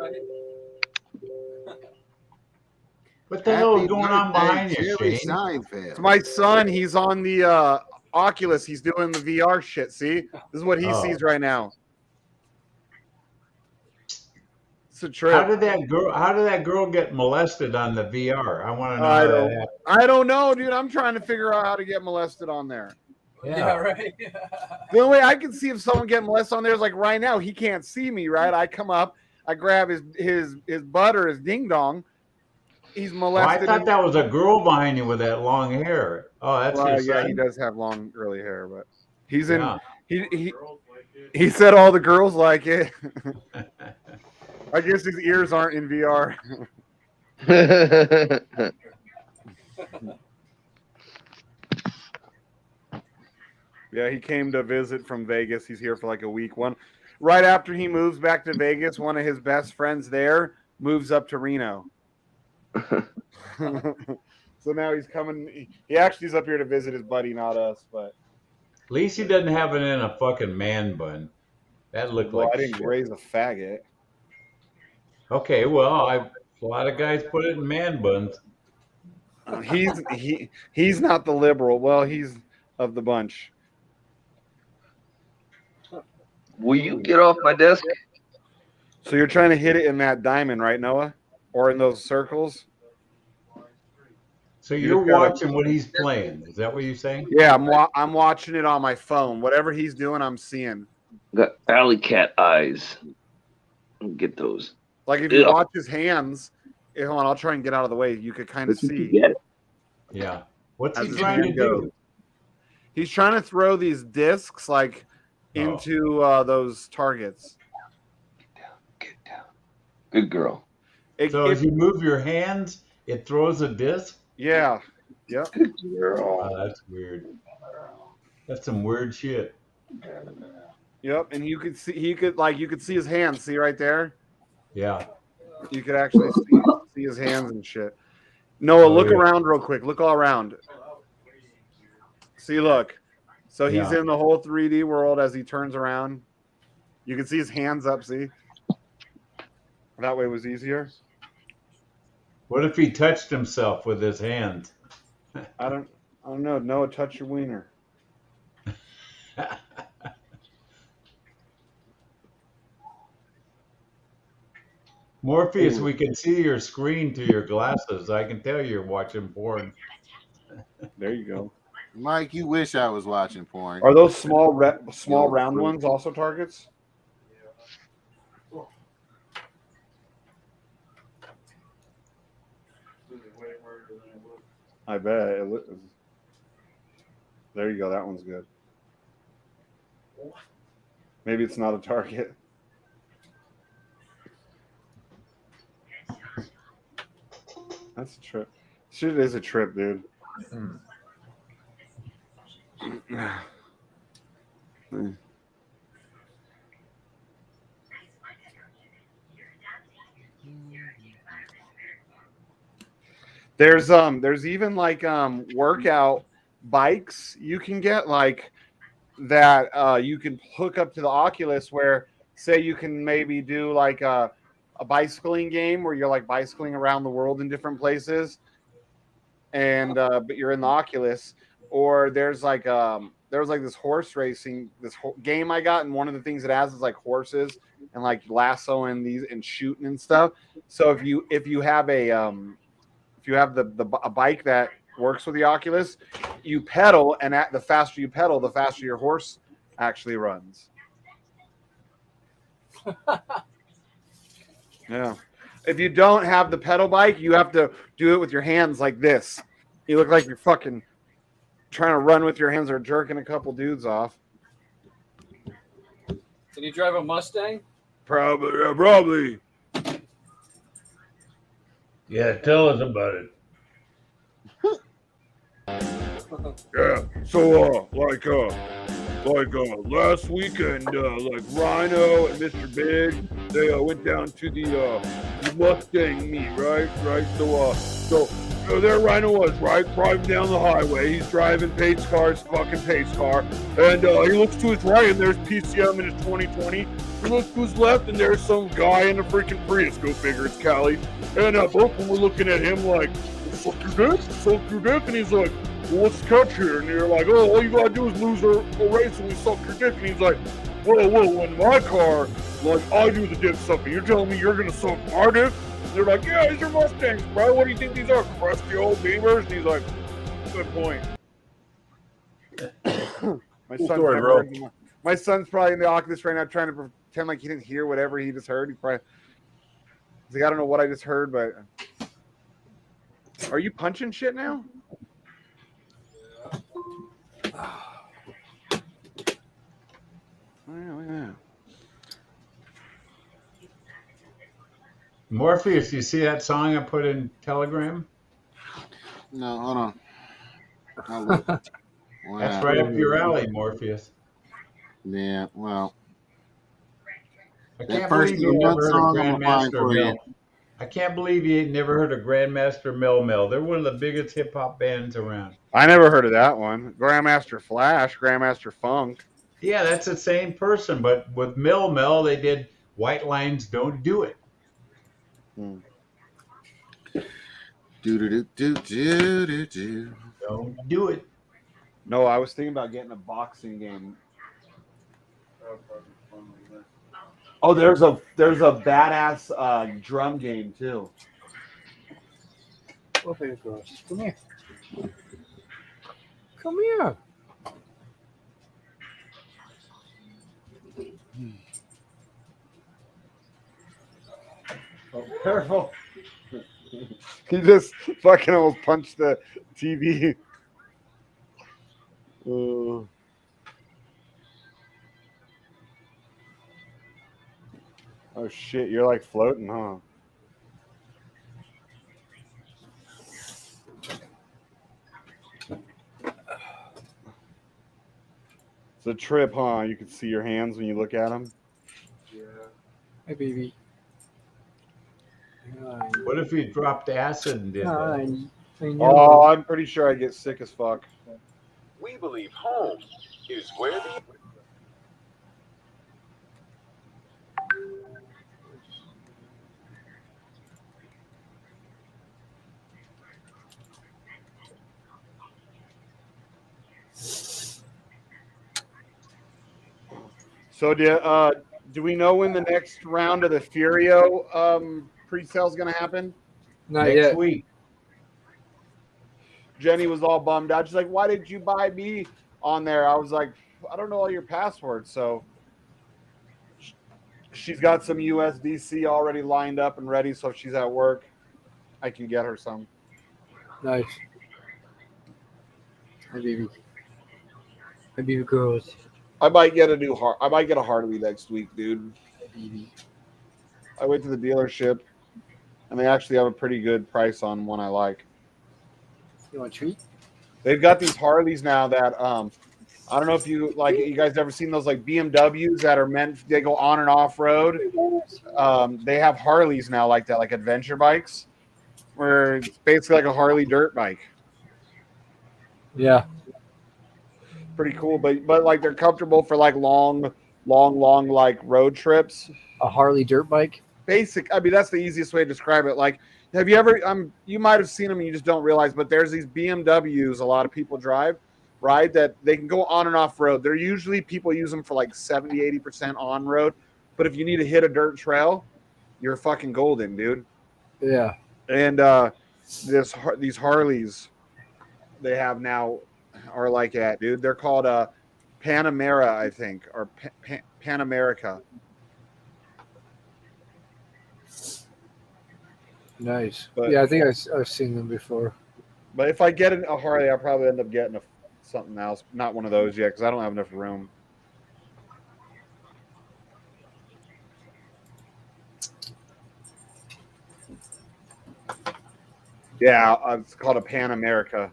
What the hell is Happy going on birthday, behind you, Jerry Shane? Seinfeld. It's my son. He's on the Oculus. He's doing the VR shit. See, this is what he sees right now. It's a trip. How did that girl get molested on the VR? I want to know how that happened. I don't know, dude. I'm trying to figure out how to get molested on there. Yeah, right. The only way I can see if someone getting molested on there is like right now. He can't see me, right? I come up, I grab his butt or his ding dong. He's Oh, I molested. thought that was a girl behind you with that long hair. Oh, that's your yeah, son? he does have long curly hair, but he's in. Yeah. He said all the girls like it. I guess his ears aren't in VR. Yeah, he came to visit from Vegas. He's here for like a week. Right after he moves back to Vegas, one of his best friends there moves up to Reno. So now he's coming. He actually is up here to visit his buddy, not us. But At least he doesn't have it in a fucking man bun. That looked like I didn't shit. raise a faggot. Okay, well, a lot of guys put it in man buns. He's not the liberal. Well, he's of the bunch. Will you get off my desk? So you're trying to hit it in that diamond, right, Noah? Or in those circles? So you're watching what he's playing. Is that what you're saying? Yeah, I'm watching it on my phone. Whatever he's doing, I'm seeing. Got alley cat eyes. Get those. Like if you watch his hands, hold on, I'll try and get out of the way. You could kind of see. Yeah. What's As he his trying to hand do? goes. He's trying to throw these discs like into those targets. Get down. Good girl. So as you move your hands, it throws a disc? Yeah. Yep. Good girl. Oh, that's weird. That's some weird shit. Yep. And you could see you could see his hands. See right there? Yeah. You could actually see his hands and shit. Noah, look around real quick. Look all around. See, look. So he's in the whole 3D world as he turns around. You can see his hands up, see? That way was easier. What if he touched himself with his hands? I don't know. Noah, touch your wiener. Morpheus, we can see your screen through your glasses. I can tell you're watching porn. There you go. Mike, you wish I was watching porn. Are those small round ones also targets? I bet. There you go. That one's good. Maybe it's not a target. That's a trip. Shit is a trip, dude. There's even like workout bikes you can get like that you can hook up to the Oculus where say you can maybe do like a bicycling game where you're like bicycling around the world in different places, and but you're in the Oculus. Or there's like this horse racing game I got, and one of the things it has is like horses and like lassoing these and shooting and stuff. So if you have a bike that works with the Oculus, you pedal, and the faster you pedal, the faster your horse actually runs. Yeah. If you don't have the pedal bike, you have to do it with your hands like this. You look like you're fucking trying to run with your hands or jerking a couple dudes off. Can you drive a Mustang? Probably. Yeah, tell us about it. Yeah. So last weekend, like Rhino and Mr. Big, they went down to the Mustang meet, right? So there Rhino was, right, driving down the highway. He's driving Pace's fucking Pace car, and he looks to his right, and there's PCM in his 2020. He looks to his left, and there's some guy in a freaking Prius. Go figure, it's Cali. And both of them were looking at him like, suck your dick, and he's like, well, what's the catch here? And they're like, oh, all you gotta do is lose a race and we suck your dick. And he's like, whoa, in my car, like, I do the dick sucking. You're telling me you're gonna suck my dick? And they're like, yeah, these are Mustangs, bro. What do you think these are? Crusty old beavers? And he's like, good point. My son's probably in the Oculus right now trying to pretend like he didn't hear whatever he just heard. He's like, I don't know what I just heard, but are you punching shit now? Yeah. Morpheus, you see that song I put in Telegram? No, hold on. That's right up your alley, Morpheus. Yeah, well. I can't believe you never heard of Grandmaster Mill. I can't believe you ain't never heard of Grandmaster Mill. They're one of the biggest hip hop bands around. I never heard of that one. Grandmaster Flash, Grandmaster Funk. Yeah, that's the same person, but with Mill, they did White Lines Don't Do It. Do. Don't do it. No, I was thinking about getting a boxing game. Oh, there's a badass drum game too. Okay, girls, come here. Come here. Oh, careful. He just fucking almost punched the TV. Oh shit, you're like floating, huh? It's a trip, huh? You can see your hands when you look at them. Yeah. Hey, baby. What if you dropped acid and did that? Oh, I'm pretty sure I get sick as fuck. We believe home is where the... So do we know when the next round of the Furio pre-sale is going to happen? Not Next yet. week. Jenny was all bummed out. She's like, why did you buy me on there? I was like, I don't know all your passwords. So she's got some USDC already lined up and ready. So if she's at work, I can get her some. Nice. Hey, baby. Hey, baby girls. I might get a Harley next week, dude. I went to the dealership, and they actually have a pretty good price on one I like. You want a treat? They've got these Harleys now that I don't know if you guys ever seen those like BMWs that are they go on and off road. They have Harleys now like that, like adventure bikes, where it's basically like a Harley dirt bike. Yeah. Pretty cool, but like they're comfortable for like long long like road trips. A Harley dirt bike. Basic. I mean, that's the easiest way to describe it. Like, have you ever? You might have seen them and you just don't realize. But there's these BMWs a lot of people drive, right? That they can go on and off road. They're usually people use them for like 70-80% on road. But if you need to hit a dirt trail, you're fucking golden, dude. Yeah. And these Harleys they have now are like that, dude. They're called Panamera, I think, or Pan America. Nice. But, yeah, I think I've seen them before. But if I get a Harley, I'll probably end up getting something else. Not one of those yet because I don't have enough room. Yeah, it's called a Pan America.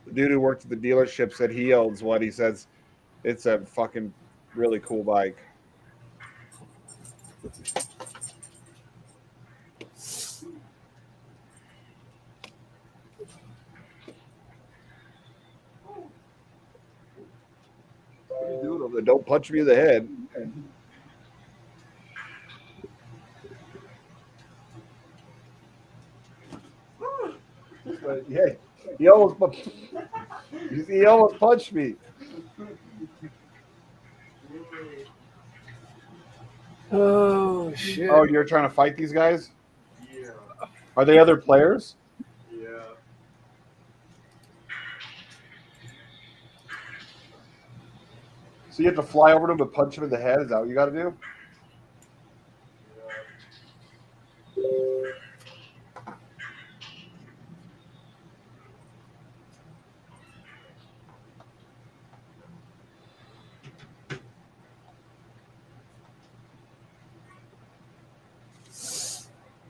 The dude who worked at the dealership said he owns what he says it's a fucking really cool bike. What are you doing over there? Don't punch me in the head. Yeah, he almost punched me. Oh shit! Oh, you're trying to fight these guys? Yeah. Are they other players? Yeah. So you have to fly over to him and punch him in the head? Is that what you got to do?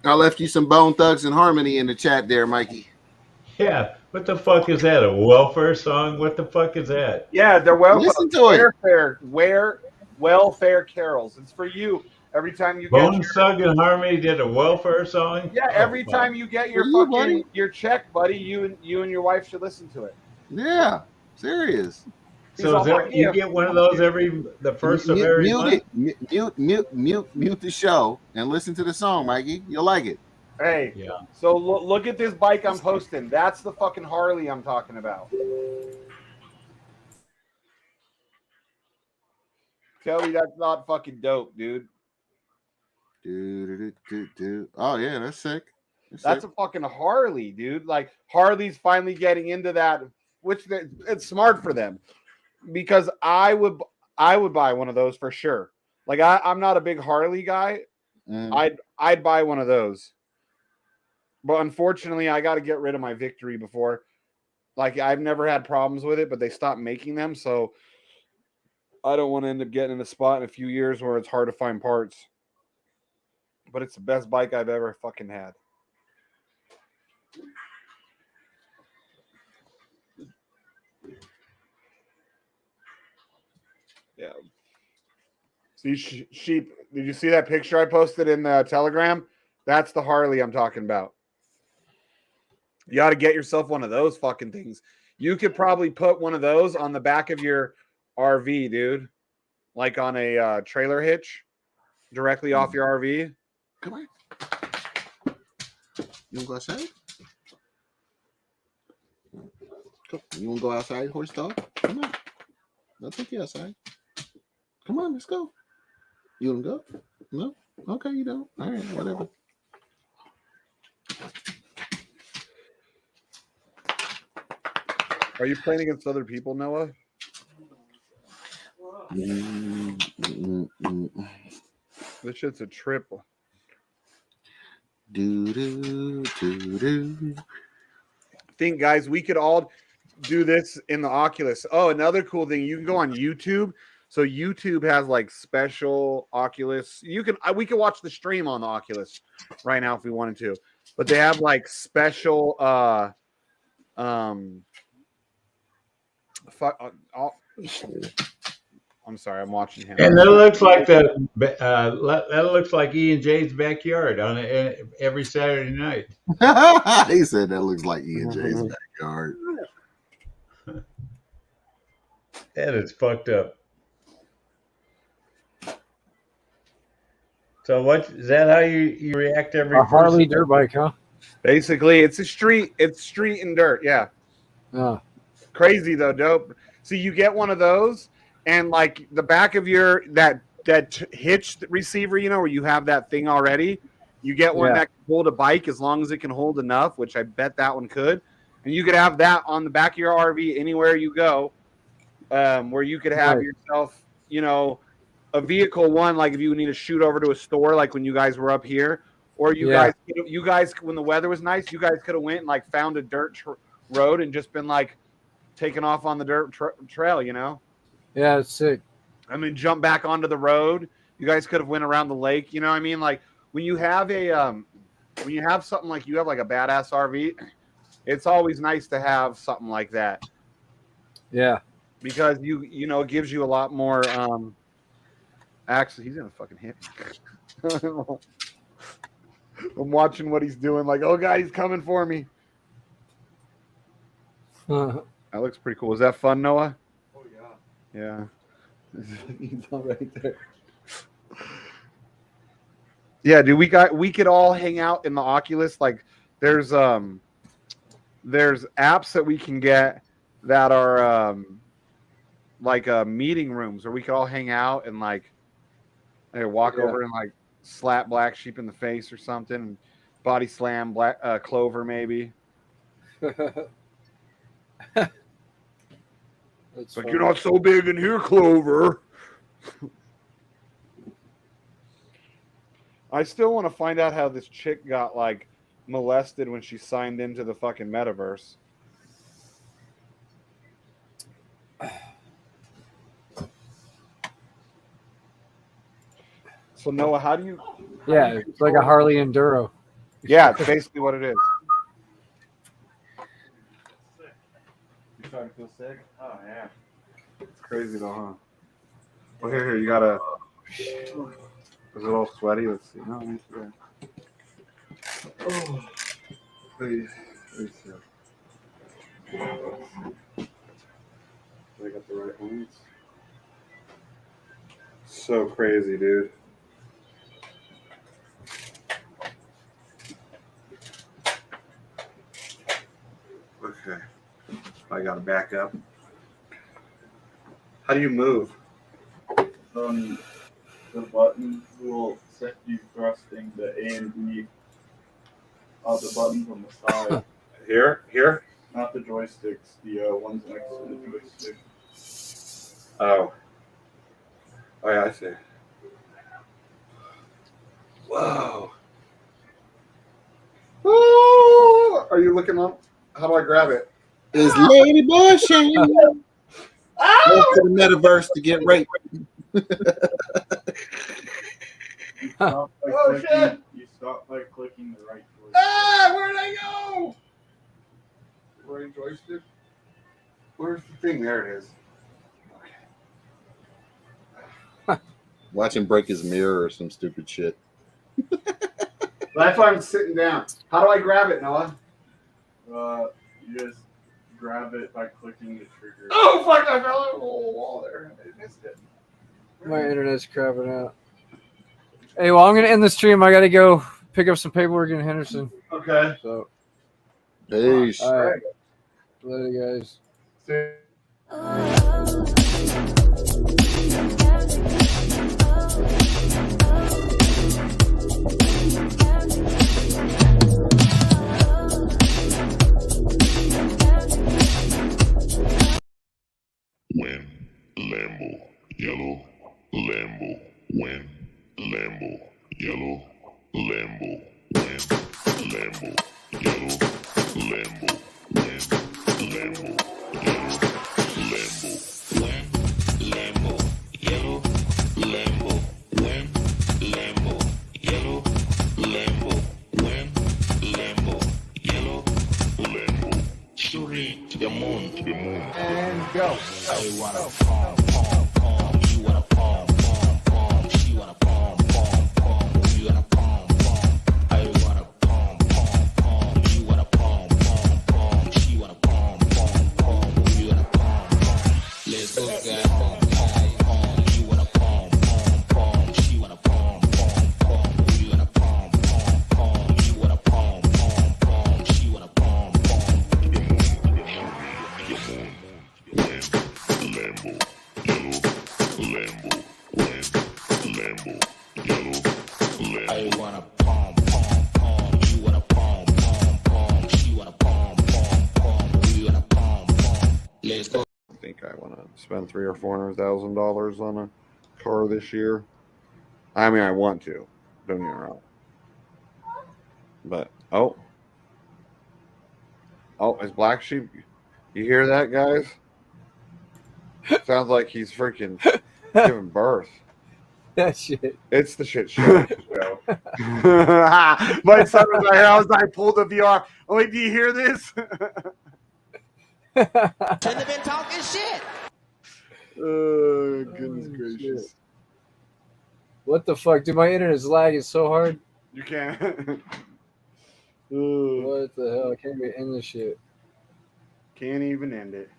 I left you some Bone Thugs and Harmony in the chat there, Mikey. Yeah, what the fuck is that? A welfare song? What the fuck is that? Yeah, they're Listen to it. Welfare carols. It's for you. Every time you Bone get Thug and Harmony did a welfare song? yeah, every time you get your For you, your check, buddy, you and your wife should listen to it. Yeah, serious. So is that, you get one of those the first of every month? Mute the show and listen to the song, Mikey. You'll like it. Hey, yeah. So look at this bike I'm posting. That's the fucking Harley I'm talking about. Tell me that's not fucking dope, dude. Oh yeah, that's sick. That's a fucking Harley, dude. Like Harley's finally getting into that, which it's smart for them, because I would buy one of those for sure. Like I'm not a big Harley guy. I'd buy one of those, but unfortunately, I got to get rid of my Victory before. Like I've never had problems with it, but they stopped making them, so I don't want to end up getting in a spot in a few years where it's hard to find parts. But it's the best bike I've ever fucking had. Yeah. See, Sheep, did you see that picture I posted in the Telegram? That's the Harley I'm talking about. You got to get yourself one of those fucking things. You could probably put one of those on the back of your RV, dude. Like on a trailer hitch directly off your RV. Come on. You want to go outside? You want to go outside, horse dog? Come on. I'll take you outside. Come on, let's go. You want to go? No? Okay, you don't. All right, whatever. Are you playing against other people, Noah? This shit's a trip. Think, guys, we could all do this in the Oculus. Oh, another cool thing, you can go on YouTube. So YouTube has like special Oculus. We can watch the stream on the Oculus right now if we wanted to. But they have like special I'm sorry, I'm watching him. And that looks like that looks like E and J's backyard on every Saturday night. He said that looks like E and J's backyard. That is fucked up. So what is that? How you react every A Harley dirt bike, huh? Basically, it's a street. It's street and dirt. Yeah. Oh. Crazy though, dope. See, you get one of those, and like the back of your that hitch receiver, you know, where you have that thing already. You get one that can hold a bike as long as it can hold enough, which I bet that one could. And you could have that on the back of your RV anywhere you go, where you could have yourself, you know, a vehicle one, like if you need to shoot over to a store, like when you guys were up here, or you guys, when the weather was nice, you guys could have went and like found a dirt road and just been like taking off on the dirt trail, you know? Yeah, it's sick. I mean, jump back onto the road. You guys could have went around the lake, you know what I mean? Like when you have when you have something like you have like a badass RV, it's always nice to have something like that. Yeah. Because you know, it gives you a lot more actually, he's gonna fucking hit me. I'm watching what he's doing, like, oh god, he's coming for me. That looks pretty cool. Is that fun, Noah? Oh yeah. Yeah. He's all right there. Yeah, dude, we could all hang out in the Oculus. Like there's apps that we can get that are like meeting rooms where we could all hang out and like walk over and like slap Black Sheep in the face or something, and body slam Clover maybe. It's like, you're not so big in here, Clover. I still want to find out how this chick got like molested when she signed into the fucking metaverse. So Noah, how do you? Yeah, it's like a Harley Enduro. Yeah, it's basically what it is. You starting to feel sick? Oh yeah. It's crazy though, huh? Well, here, you gotta. Is it all sweaty? Let's see. No, yeah. Oh, please. I got the right ones. So crazy, dude. Okay. I gotta back up. How do you move? The button will set you thrusting the A and B of the buttons on the side. Here? Not the joysticks, the ones next to the joystick. Oh. Oh yeah, I see. Whoa. Oh, are you looking up? How do I grab it? Is Lady Boy Shane go to the metaverse to get raped? You stop by clicking the right joystick. Ah, where'd I go? Right joystick? Where's the thing? There it is. Watch him break his mirror or some stupid shit. That's why I'm sitting down. How do I grab it, Noah? You just grab it by clicking the trigger. Oh, fuck, I fell over the wall there. I missed it. My internet's crapping out. Hey, well, I'm going to end the stream. I got to go pick up some paperwork in Henderson. Okay. So, peace. All right. Later, guys. When Lambo, yellow, Lambo, when Lambo, yellow, Lambo, when Lambo, yellow, Lambo, when Lambo, yellow, Lambo, when Lambo, yellow, Lambo, when Lambo, yellow, Lambo, when Lambo, yellow, Lambo, shooting to the moon, and go. I wanna palm, palm, palm you spend $300,000 or $400,000 on a car this year. I mean, I want to. Don't get me wrong. But it's Black Sheep. You hear that, guys? Sounds like he's freaking giving birth. That shit. It's the shit show. My son was right here. I was like, pulled the VR. Oh, wait, do you hear this? Shouldn't have been talking shit. Oh, goodness gracious. Shit. What the fuck? Dude, my internet is lagging so hard. You can't. What the hell? I can't even end this shit. Can't even end it.